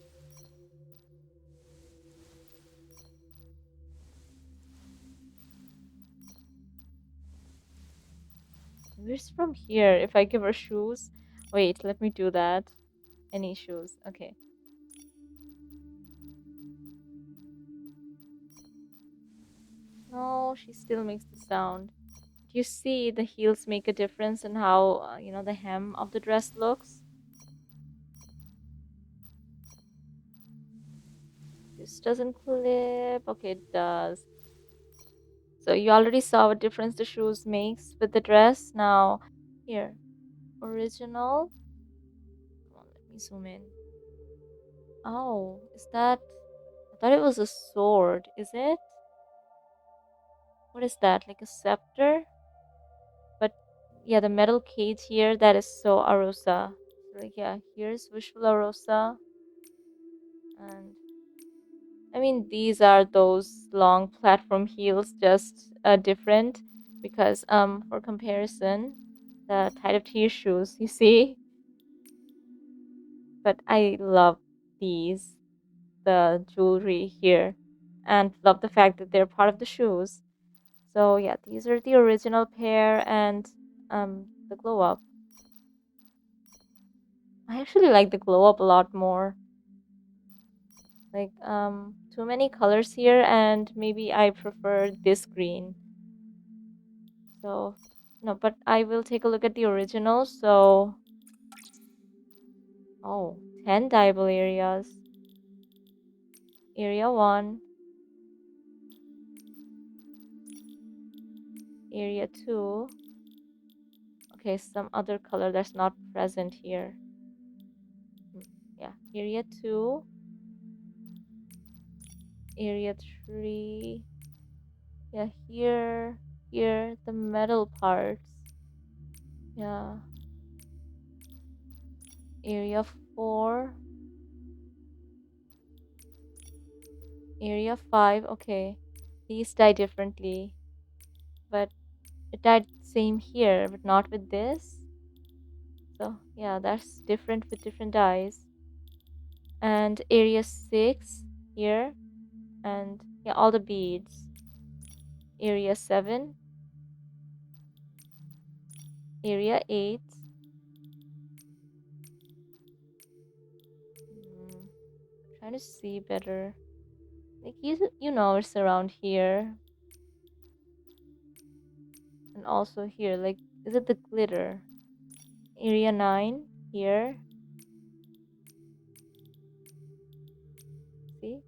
Where's from here? If I give her shoes? Wait, let me do that. Any shoes. Okay. No, she still makes the sound. Do you see the heels make a difference in how, the hem of the dress looks? This doesn't clip. Okay, it does. So you already saw what difference the shoes makes with the dress. Now, here, original. Come on, let me zoom in. Oh, is that? I thought it was a sword. Is it? What is that? Like a scepter? But yeah, the metal cage here, that is so Arosa. Like, yeah, here's Wishful Arosa. And I mean, these are those long platform heels, just different because for comparison, the tied up tear shoes, you see. But I love these, the jewelry here, and love the fact that they're part of the shoes. So yeah, these are the original pair and the glow up. I actually like the glow up a lot more. Like too many colors here, and maybe I prefer this green. So no, but I will take a look at the original. So oh, 10 dyeable areas. Area 1, area 2. Okay, some other color that's not present here. Hmm, yeah, area 2, area 3. Yeah, here, the metal parts. Yeah, area 4, area 5. Okay, these die differently, but it died same here, but not with this. So yeah, that's different with different dyes. And area 6 here, and yeah, all the beads. Area 7, area 8. Hmm, trying to see better. Like you know it's around here, and also here. Like, is it the glitter? Area 9 here. See,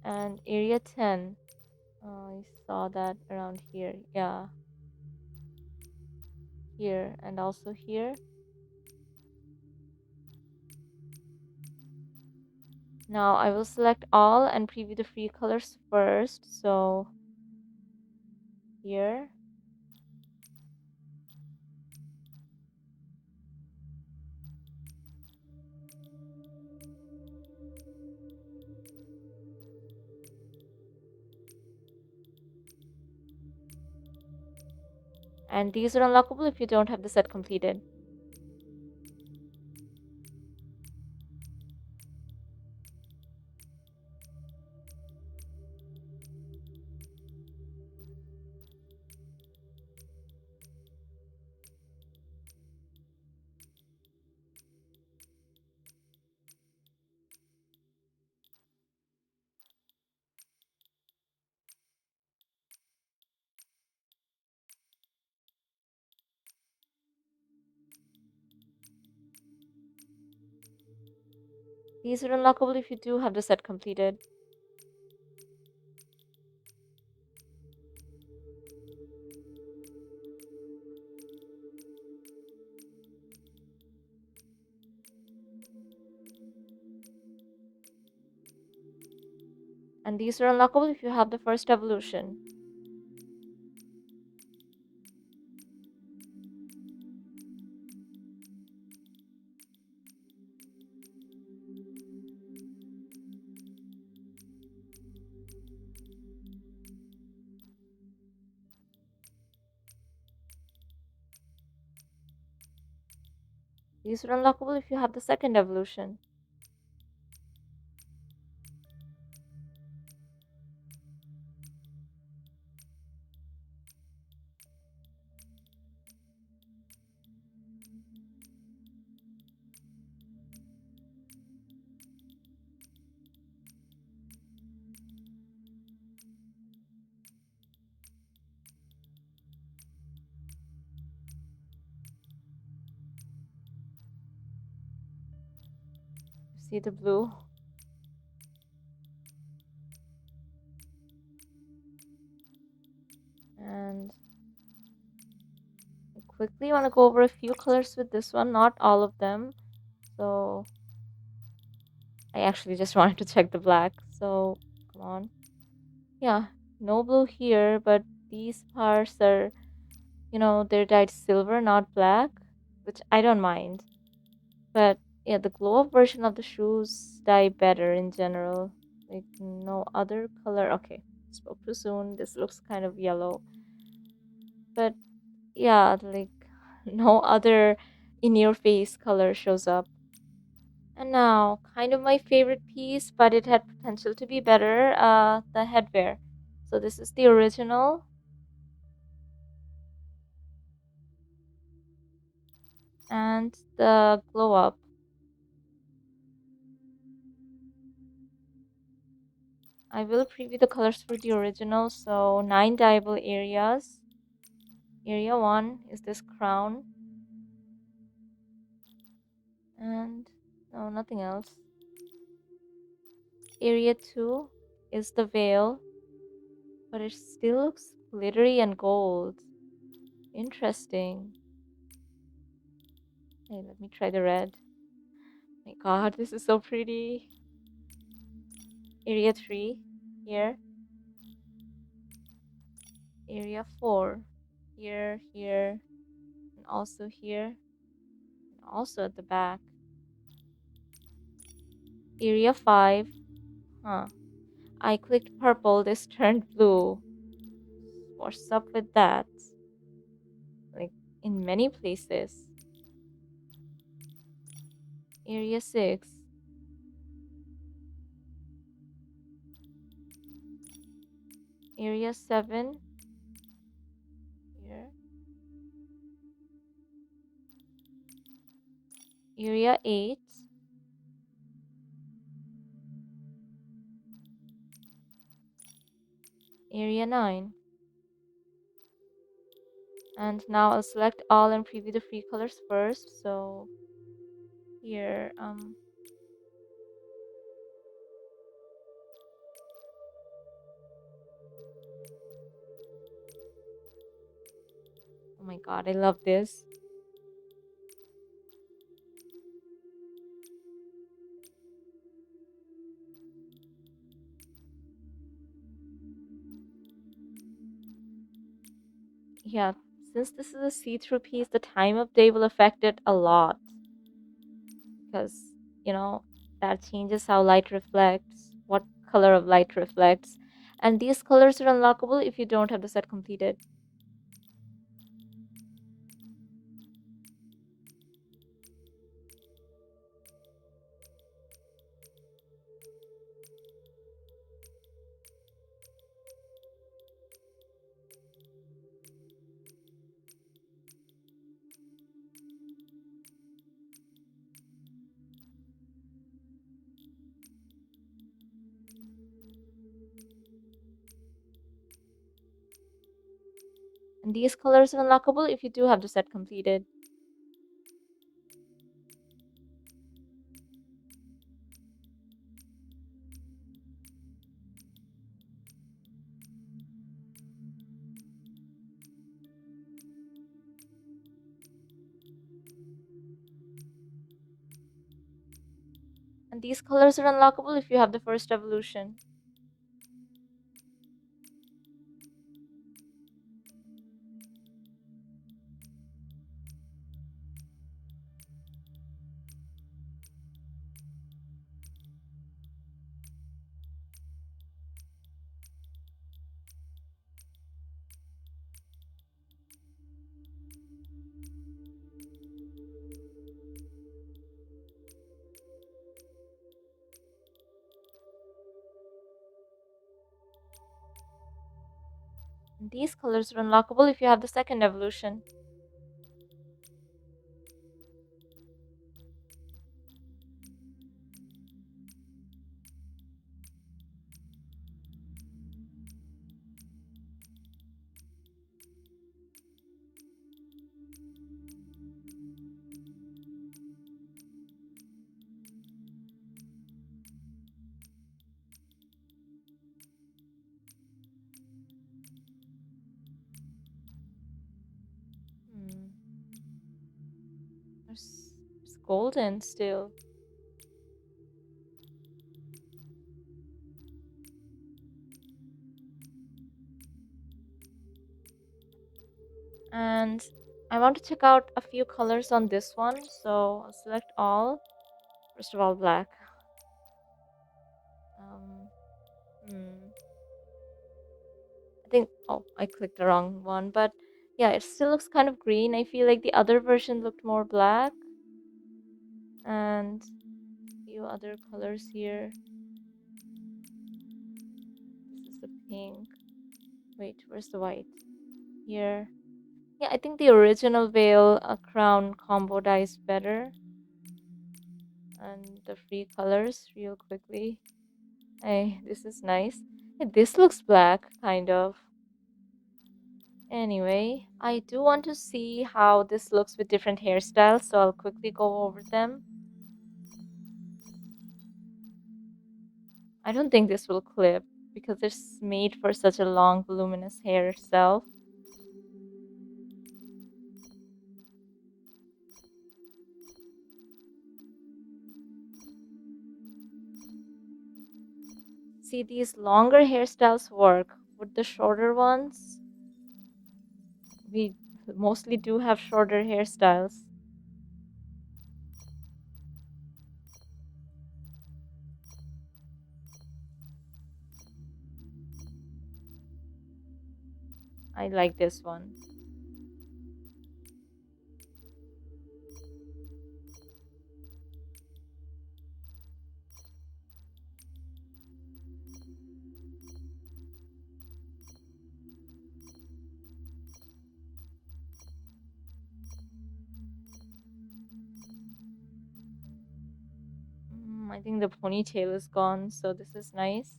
and area 10. I saw that around here. Yeah, here and also here. Now I will select all and preview the free colors first. So here, And these are unlockable if you don't have the set completed. These are unlockable if you do have the set completed. And these are unlockable if you have the first evolution. These are unlockable if you have the second evolution. See the blue? And I quickly want to go over a few colors with this one, not all of them. So I actually just wanted to check the black. So come on. Yeah, no blue here, but these parts are, they're dyed silver, not black, which I don't mind. But yeah, the glow up version of the shoes dye better in general. Like no other color. Okay, spoke too soon. This looks kind of yellow. But yeah, like no other in your face color shows up. And now, kind of my favorite piece, but it had potential to be better, the headwear. So this is the original. And the glow up. I will preview the colors for the original. So 9 dyeable areas. Area 1 is this crown. And no, nothing else. Area 2 is the veil. But it still looks glittery and gold. Interesting. Hey, let me try the red. My god, this is so pretty. Area 3 here. Area 4 here, here, and also here, and also at the back. Area 5. Huh. I clicked purple, this turned blue. What's up with that? Like, in many places. Area 6. Area 7. Here. Area 8. Area 9. And now I'll select all and preview the free colors first. So here, oh my god, I love this. Yeah, since this is a see-through piece, the time of day will affect it a lot because, you know, that changes how light reflects, what color of light reflects. And these colors are unlockable if you don't have the set completed. And these colors are unlockable if you do have the set completed. And these colors are unlockable if you have the first evolution. And these colors are unlockable if you have the second evolution. Hmm. There's golden still. And I want to check out a few colors on this one, so I'll select all. First of all, black. Um, hmm. I think, oh, I clicked the wrong one, but yeah, it still looks kind of green. I feel like the other version looked more black. And a few other colors here. This is the pink. Wait, where's the white? Here. Yeah, I think the original veil crown combo dies better. And the free colors real quickly. Hey, this is nice. Hey, this looks black, kind of. Anyway, I do want to see how this looks with different hairstyles, so I'll quickly go over them. I don't think this will clip because it's made for such a long, voluminous hair itself. See, these longer hairstyles work. With the shorter ones, we mostly do have shorter hairstyles. I like this one. I think the ponytail is gone, so this is nice.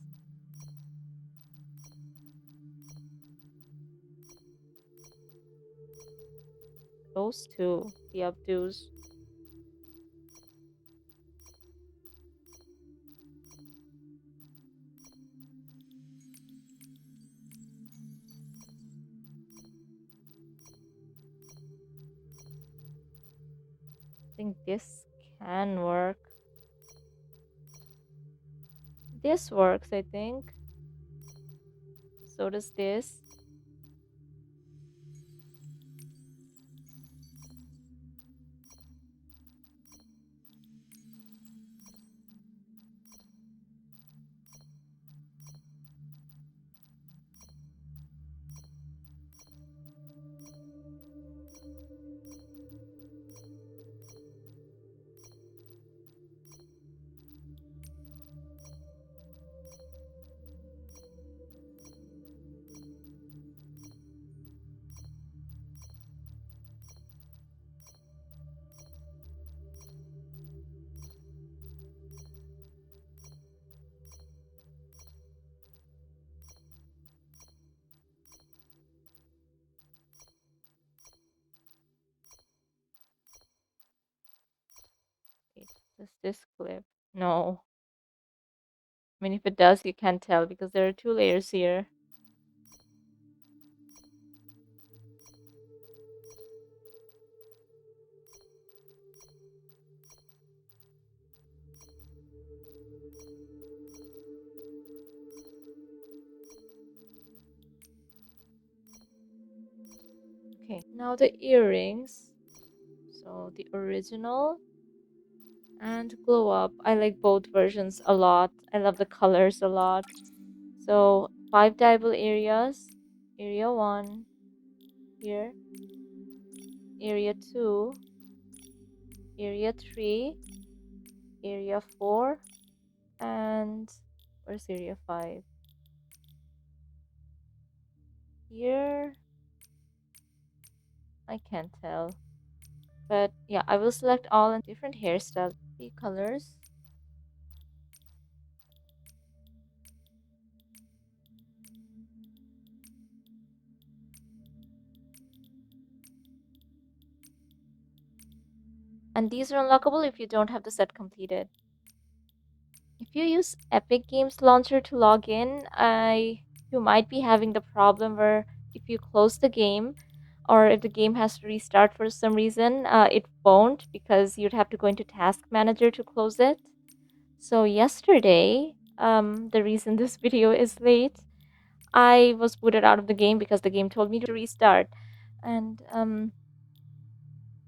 Those two, the updos. I think this can work. This works, I think. So does this. Does this clip? No. I mean, if it does, you can't tell because there are two layers here. Okay, now the earrings. So the original and glow up. I like both versions a lot. I love the colors a lot. So 5 dyeable areas. Area 1 here. Area 2. Area 3. Area 4. And where's area 5? Here. I can't tell. But yeah, I will select all in different hairstyle. 3 colors. And these are unlockable if you don't have the set completed. If you use Epic Games Launcher to log in, you might be having the problem where if you close the game or if the game has to restart for some reason, it won't because you'd have to go into Task Manager to close it. So yesterday, the reason this video is late, I was booted out of the game because the game told me to restart. And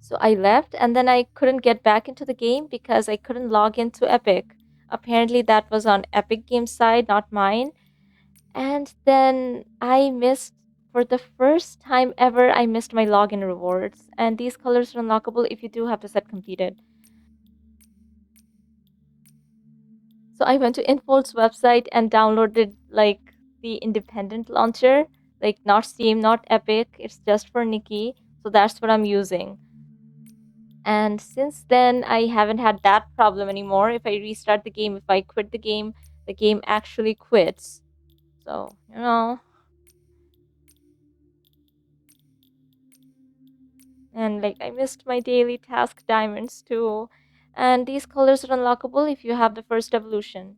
so I left and then I couldn't get back into the game because I couldn't log into Epic. Apparently that was on Epic Games side, not mine. And then I missed, for the first time ever, I missed my login rewards. And these colors are unlockable if you do have the set completed. So I went to Infold's website and downloaded like the independent launcher, like not Steam, not Epic. It's just for Nikki. So that's what I'm using. And since then, I haven't had that problem anymore. If I restart the game, if I quit the game actually quits. So, you know. And like, I missed my daily task diamonds too. And these colors are unlockable if you have the first evolution.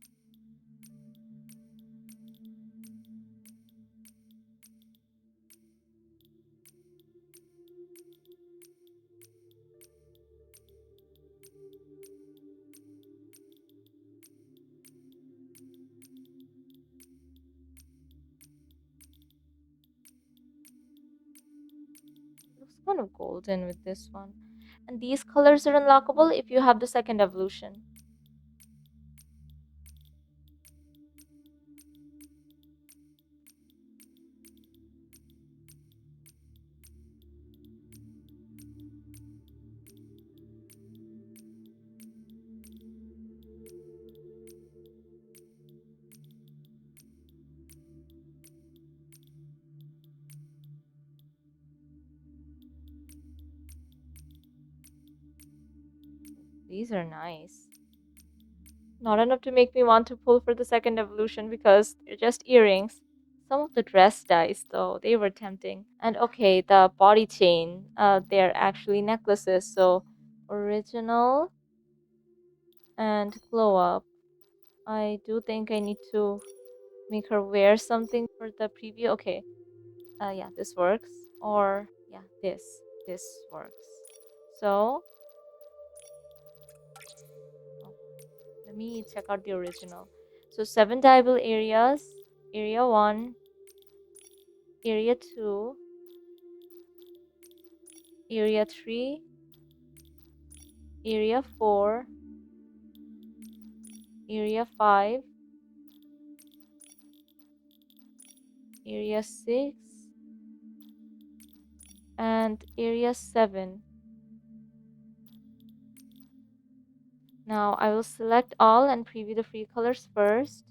Looks kind of golden with this one. And these colors are unlockable if you have the second evolution. These are nice. Not enough to make me want to pull for the second evolution because they're just earrings. Some of the dress dyes, though, they were tempting. And okay, the body chain, they're actually necklaces. So, original and glow up. I do think I need to make her wear something for the preview. Okay, yeah, this works. Or, yeah, this works. So, let me check out the original. So 7 dyeable areas. Area 1, Area 2, Area 3, Area 4, Area 5, Area 6, and Area 7. Now I will select all and preview the free colors first.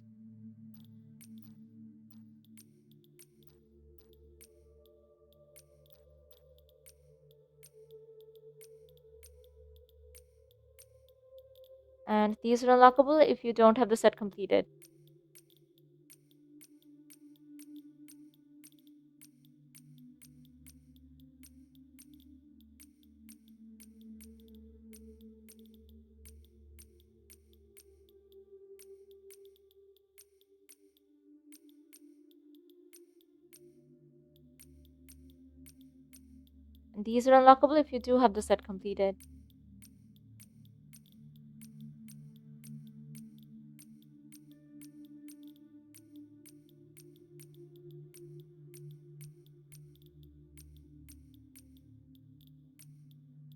And these are unlockable if you don't have the set completed. And these are unlockable if you do have the set completed.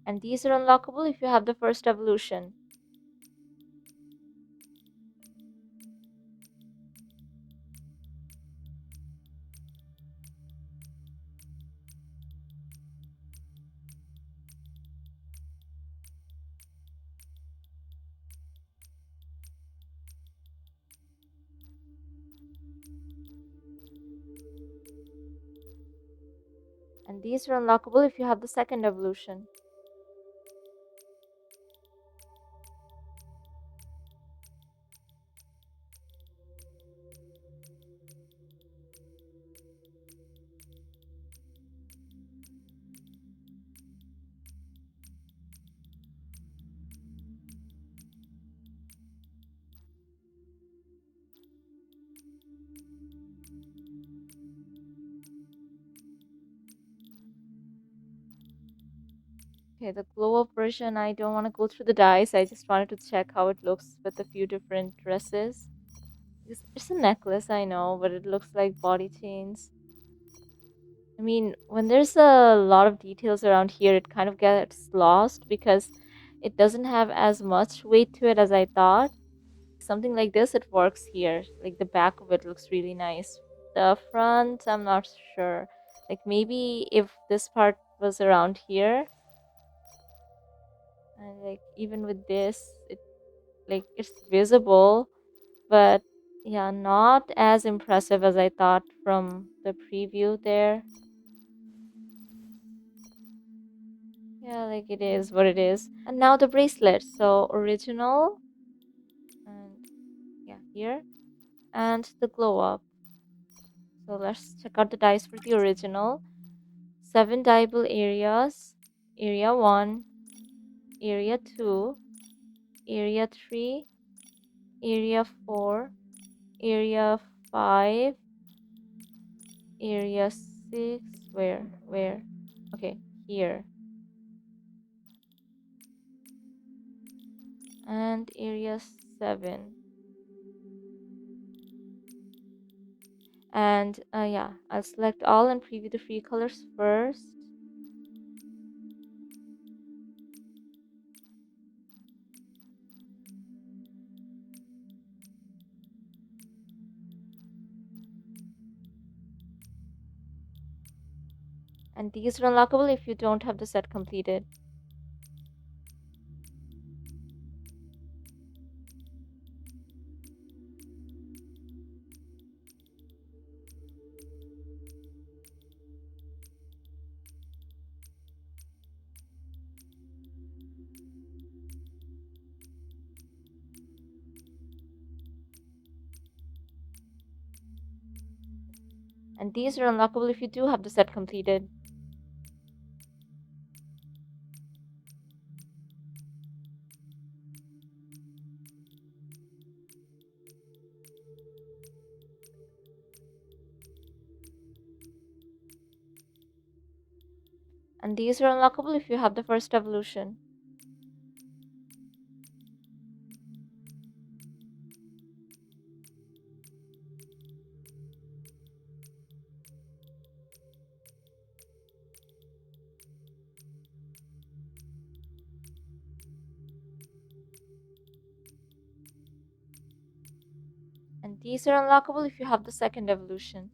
And these are unlockable if you have the first evolution. And these are unlockable if you have the second evolution. Okay, the glow up version, I don't want to go through the dice. I just wanted to check how it looks with a few different dresses. It's a necklace, I know, but it looks like body chains. I mean, when there's a lot of details around here, it kind of gets lost because it doesn't have as much weight to it as I thought. Something like this, it works here. Like the back of it looks really nice. The front, I'm not sure. Like maybe if this part was around here, and like even with this, it like it's visible, but yeah, not as impressive as I thought from the preview there. Yeah, like it is what it is. And now the bracelet. So original, and yeah, here, and the glow up. So let's check out the dice for the original. 7 diable areas. Area 1, Area 2, Area 3, Area 4, Area 5, Area 6. Where? Okay, here. And Area 7. And yeah, I'll select all and preview the free colors first. And these are unlockable if you don't have the set completed. And these are unlockable if you do have the set completed. And these are unlockable if you have the first evolution. And these are unlockable if you have the second evolution.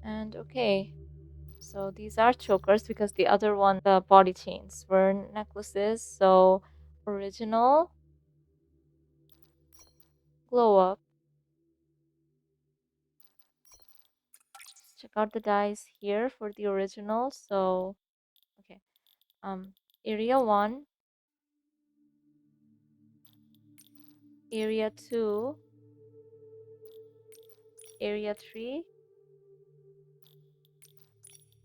And okay, so these are chokers because the other one, the body chains, were necklaces. So original, glow up. Check out the dice here for the original. So Area 1, Area 2, Area 3,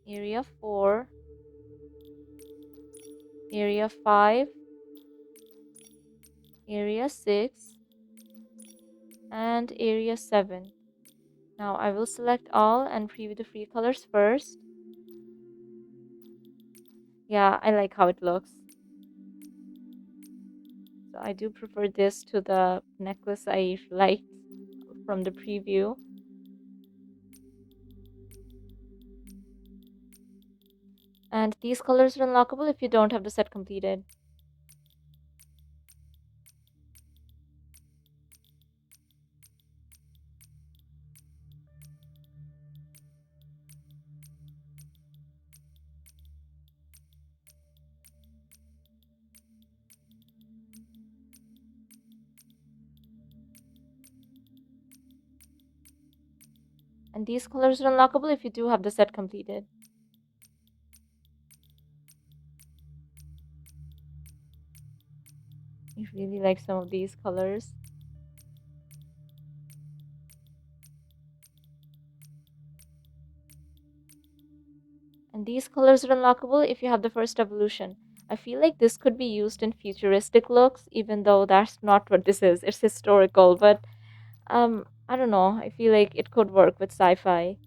Area 4, Area 5, Area 6, and Area 7. Now I will select all and preview the free colors first. Yeah, I like how it looks. So I do prefer this to the necklace I liked from the preview. And these colors are unlockable if you don't have the set completed. And these colors are unlockable if you do have the set completed. I really like some of these colors. And these colors are unlockable if you have the first evolution. I feel like this could be used in futuristic looks, even though that's not what this is. It's historical, but I don't know. I feel like it could work with sci-fi.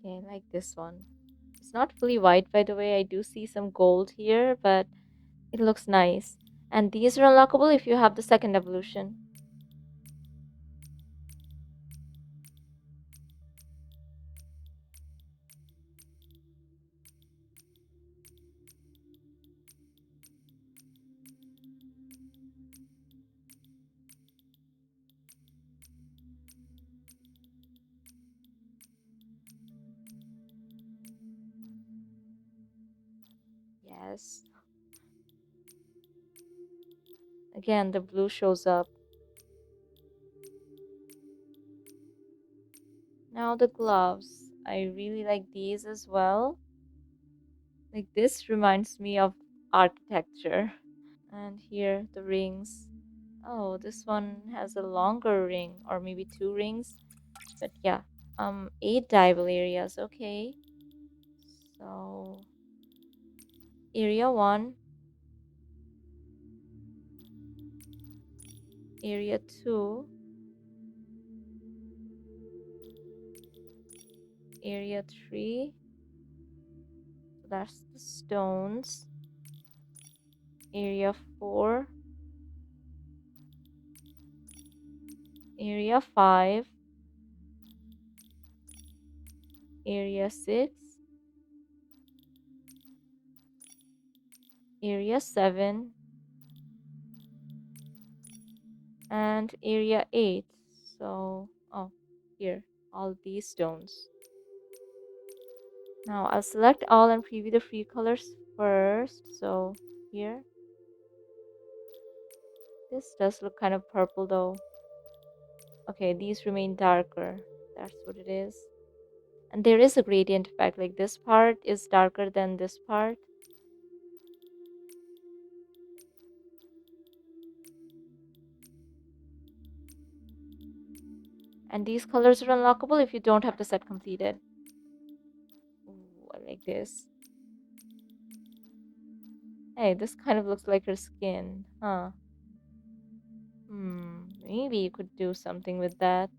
Okay, I like this one. It's not fully white, by the way. I do see some gold here, but it looks nice. And these are unlockable if you have the second evolution. Yes. Again, the blue shows up. Now the gloves. I really like these as well. Like this reminds me of architecture. And here the rings. Oh, this one has a longer ring or maybe two rings. But yeah, 8 dyeable areas. Okay. So area 1, area 2, area 3. So that's the stones. Area 4, area 5, area 6, area 7, and area 8. So, oh, here, all these stones. Now I'll select all and preview the free colors first. So here, this does look kind of purple though. Okay, these remain darker. That's what it is. And there is a gradient effect, like this part is darker than this part. And these colors are unlockable if you don't have the set completed. Ooh, I like this. Hey, this kind of looks like her skin, huh? Maybe you could do something with that.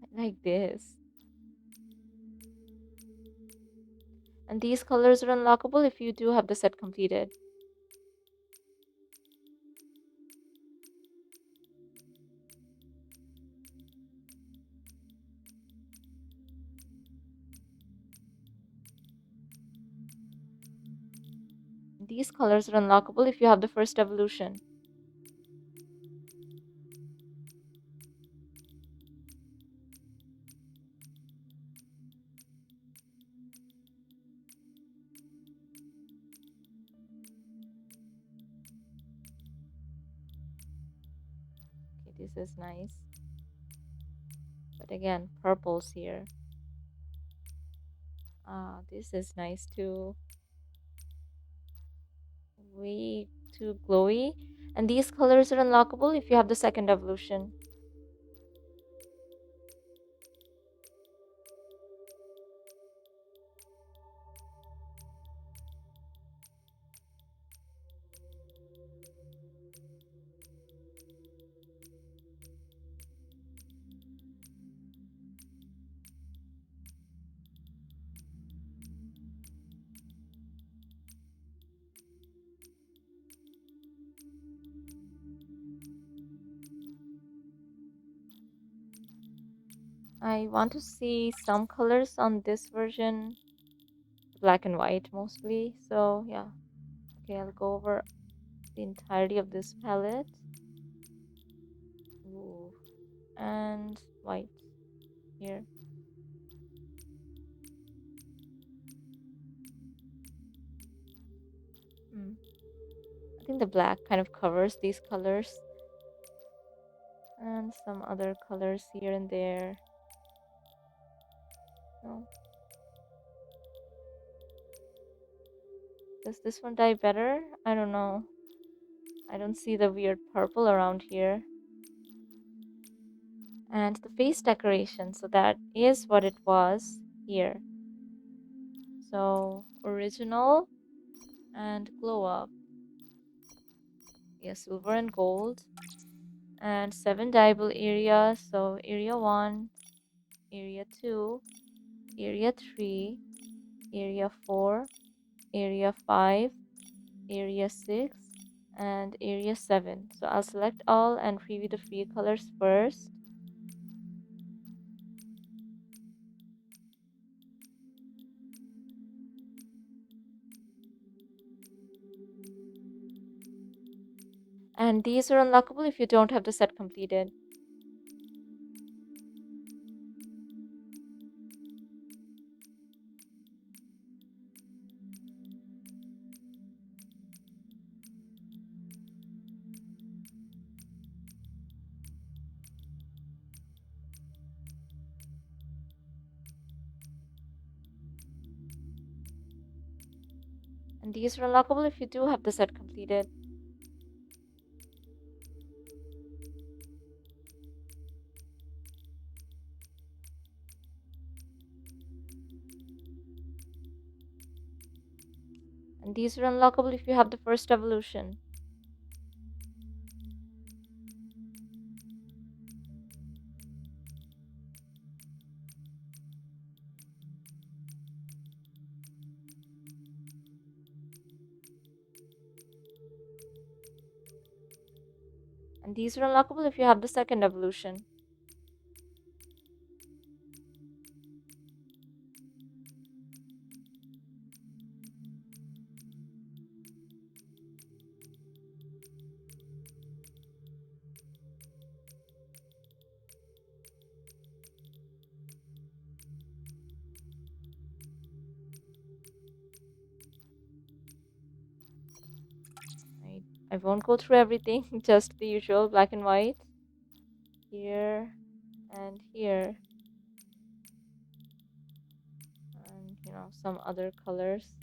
I like this. And these colors are unlockable if you do have the set completed. These colors are unlockable if you have the first evolution. Okay, this is nice. But again, purples here. Ah, this is nice too. Way too glowy. And these colors are unlockable if you have the second evolution. I want to see some colors on this version, black and white mostly. So yeah, okay, I'll go over the entirety of this palette. Ooh. And white here. Hmm. I think the black kind of covers these colors, and some other colors here and there. No, does this one dye better? I don't know. I don't see the weird purple around here. And the face decoration, so that is what it was here. So original and glow up. Yeah, silver and gold. And 7 dyeable areas. So area 1, area 2, area 3, area 4, area 5, area 6, and area 7. So I'll select all and preview the free colors first. And these are unlockable if you don't have the set completed. And these are unlockable if you do have the set completed. And these are unlockable if you have the first evolution. And these are unlockable if you have the second evolution. I won't go through everything, just the usual black and white. Here and here. And some other colors.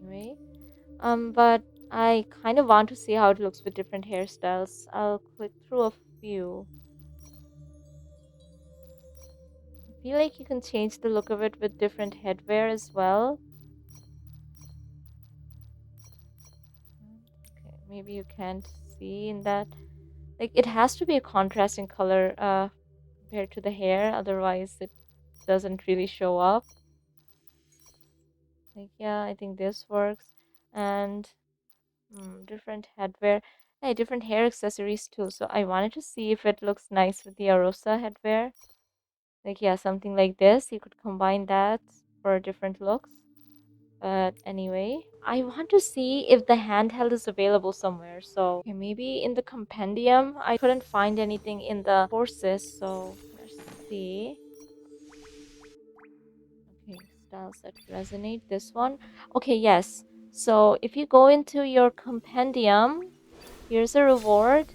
Anyway. But I kind of want to see how it looks with different hairstyles. I'll click through a few. I feel like you can change the look of it with different headwear as well. Okay, maybe you can't see in that. Like it has to be a contrasting color compared to the hair, otherwise it doesn't really show up. Like yeah, I think this works. And different headwear. Hey, different hair accessories too. So I wanted to see if it looks nice with the Arosa headwear. Like yeah, something like this. You could combine that for different looks. But anyway, I want to see if the handheld is available somewhere. So okay, maybe in the compendium. I couldn't find anything in the courses, so let's see. Okay, styles that resonate. This one. Okay, yes. So if you go into your compendium, here's a reward.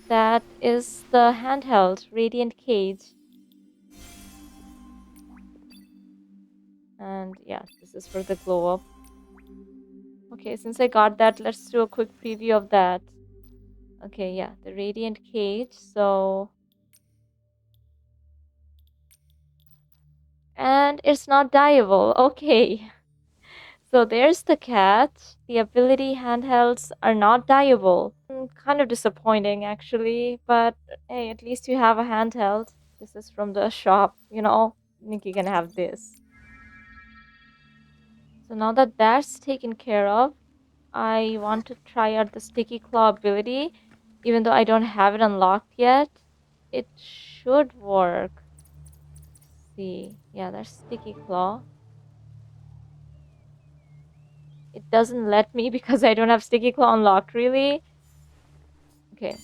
That is the handheld Radiant Cage. And yeah, this is for the glow up. Okay, since I got that, let's do a quick preview of that. Okay, yeah, the Radiant Cage. So, and it's not dyeable. Okay. So there's the catch. The ability handhelds are not dyeable. Kind of disappointing actually, but hey, at least you have a handheld. This is from the shop, you know. Nikki can have this. So now that that's taken care of, I want to try out the Sticky Claw ability. Even though I don't have it unlocked yet, it should work. Let's see. Yeah, that's Sticky Claw. It doesn't let me because I don't have Sticky Claw unlocked, really. Okay.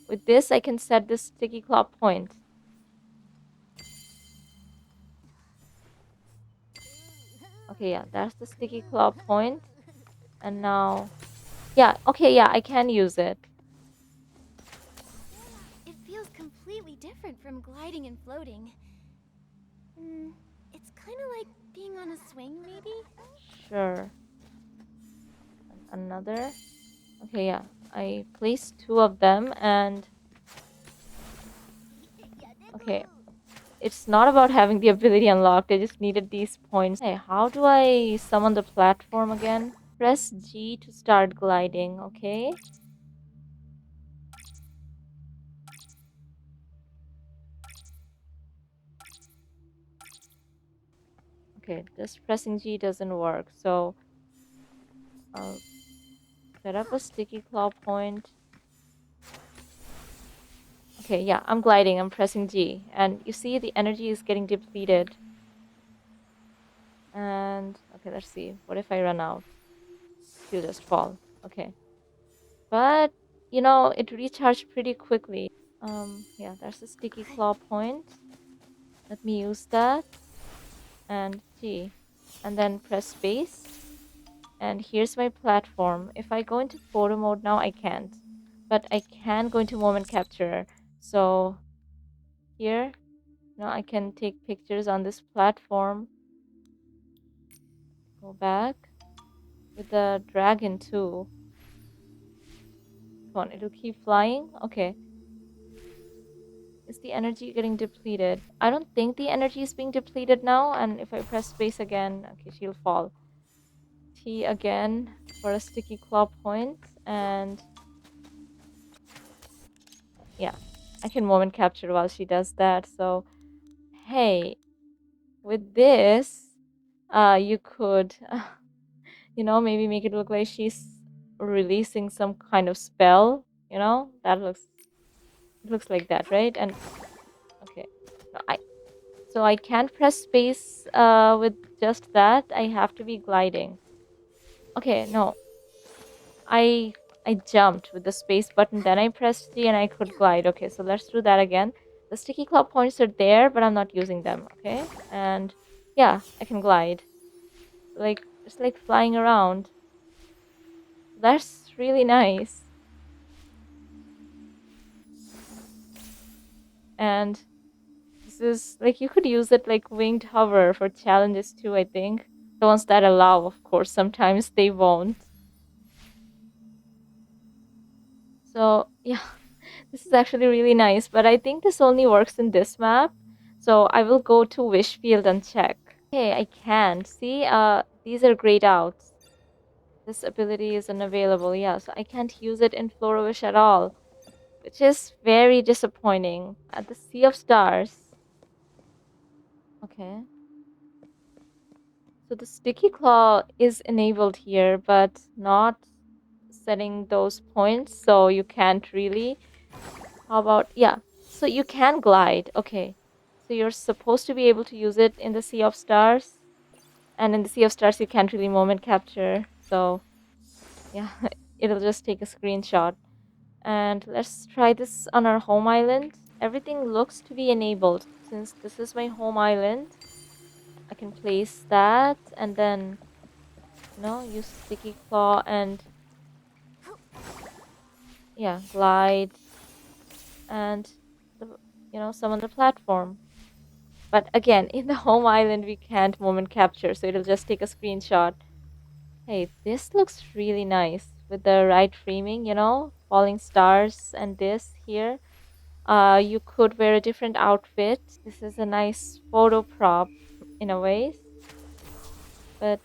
With this, I can set this Sticky Claw point. Okay, yeah, that's the Sticky Claw point. And now... Yeah, okay, yeah, I can use it. It feels completely different from gliding and floating. It's kind of like being on a swing, maybe? Sure. And another. Okay, yeah. I placed 2 of them and... Okay. It's not about having the ability unlocked. I just needed these points. Hey, how do I summon the platform again? Press G to start gliding, okay? Okay, just pressing G doesn't work, so I'll set up a sticky claw point. Okay, yeah, I'm gliding, I'm pressing G. And you see the energy is getting depleted. And, okay, let's see. What if I run out? She'll just fall. Okay. But, you know, it recharged pretty quickly. Yeah, there's a sticky claw point. Let me use that. And G. And then press space. And here's my platform. If I go into photo mode now, I can't. But I can go into moment capture. So here, you know, I can take pictures on this platform. Go back with the dragon too. Come on, it'll keep flying. Okay. Is the energy getting depleted? I don't think the energy is being depleted now. And if I press space again, okay, she'll fall. T again for a sticky claw point. And yeah, I can moment capture while she does that. So, hey, with this, you could, you know, maybe make it look like she's releasing some kind of spell. You know, that looks like that, right? And okay, so I can't press space with just that. I have to be gliding. Okay, no, I I jumped with the space button, then I pressed G and I could glide. Okay, so let's do that again. The sticky claw points are there, but I'm not using them. Okay, and yeah, I can glide. Like it's like flying around. That's really nice. And this is like you could use it like winged hover for challenges too, I think. The ones that allow, of course, sometimes they won't. So yeah, this is actually really nice, but I think this only works in this map. So I will go to Wishfield and check. Okay, I can. See, these are grayed out. This ability is unavailable, yeah, so I can't use it in Flora-Wish at all, which is very disappointing. At the Sea of Stars. Okay. So the Sticky Claw is enabled here, but not setting those points, so you can't really. How about, yeah, so you can glide. Okay. So you're supposed to be able to use it in the Sea of Stars. And in the Sea of Stars, you can't really moment capture. So yeah, it'll just take a screenshot. And let's try this on our home island. Everything looks to be enabled. Since this is my home island, I can place that and then, use Sticky Claw and, yeah, glide and, the, summon the platform. But again, in the home island, we can't moment capture, so it'll just take a screenshot. Hey, this looks really nice with the right framing, falling stars and this here. You could wear a different outfit. This is a nice photo prop in a way, but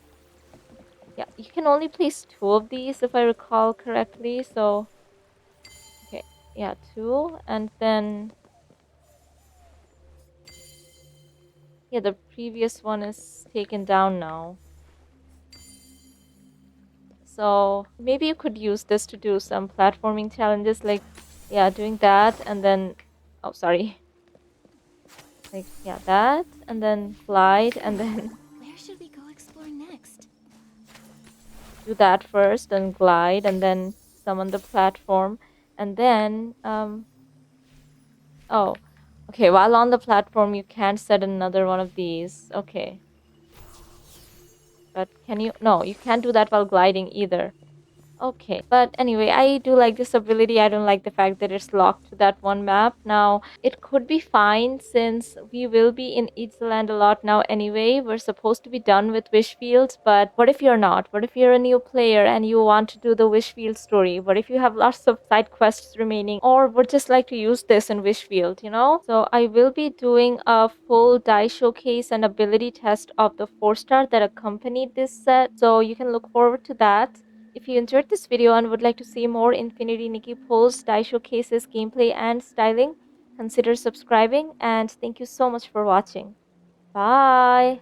yeah, you can only place two of these if I recall correctly. So, okay, yeah, two, and then yeah, the previous one is taken down now. So maybe you could use this to do some platforming challenges, like yeah, doing that, and then oh, sorry, like yeah, that, and then glide, and then Where should we go explore next? do that first, then glide, and then summon the platform, and then oh, okay. While on the platform, you can't set another one of these. Okay, but can you? No, you can't do that while gliding either. Okay, but anyway, I do like this ability. I don't like the fact that it's locked to that one map. Now, it could be fine since we will be in Itzaland a lot now anyway. We're supposed to be done with Wishfield, but what if you're not? What if you're a new player and you want to do the Wishfield story? What if you have lots of side quests remaining or would just like to use this in Wishfield? So I will be doing a full die showcase and ability test of the 4-star that accompanied this set. So you can look forward to that. If you enjoyed this video and would like to see more Infinity Nikki pulls, die showcases, gameplay, and styling, consider subscribing, and thank you so much for watching. Bye!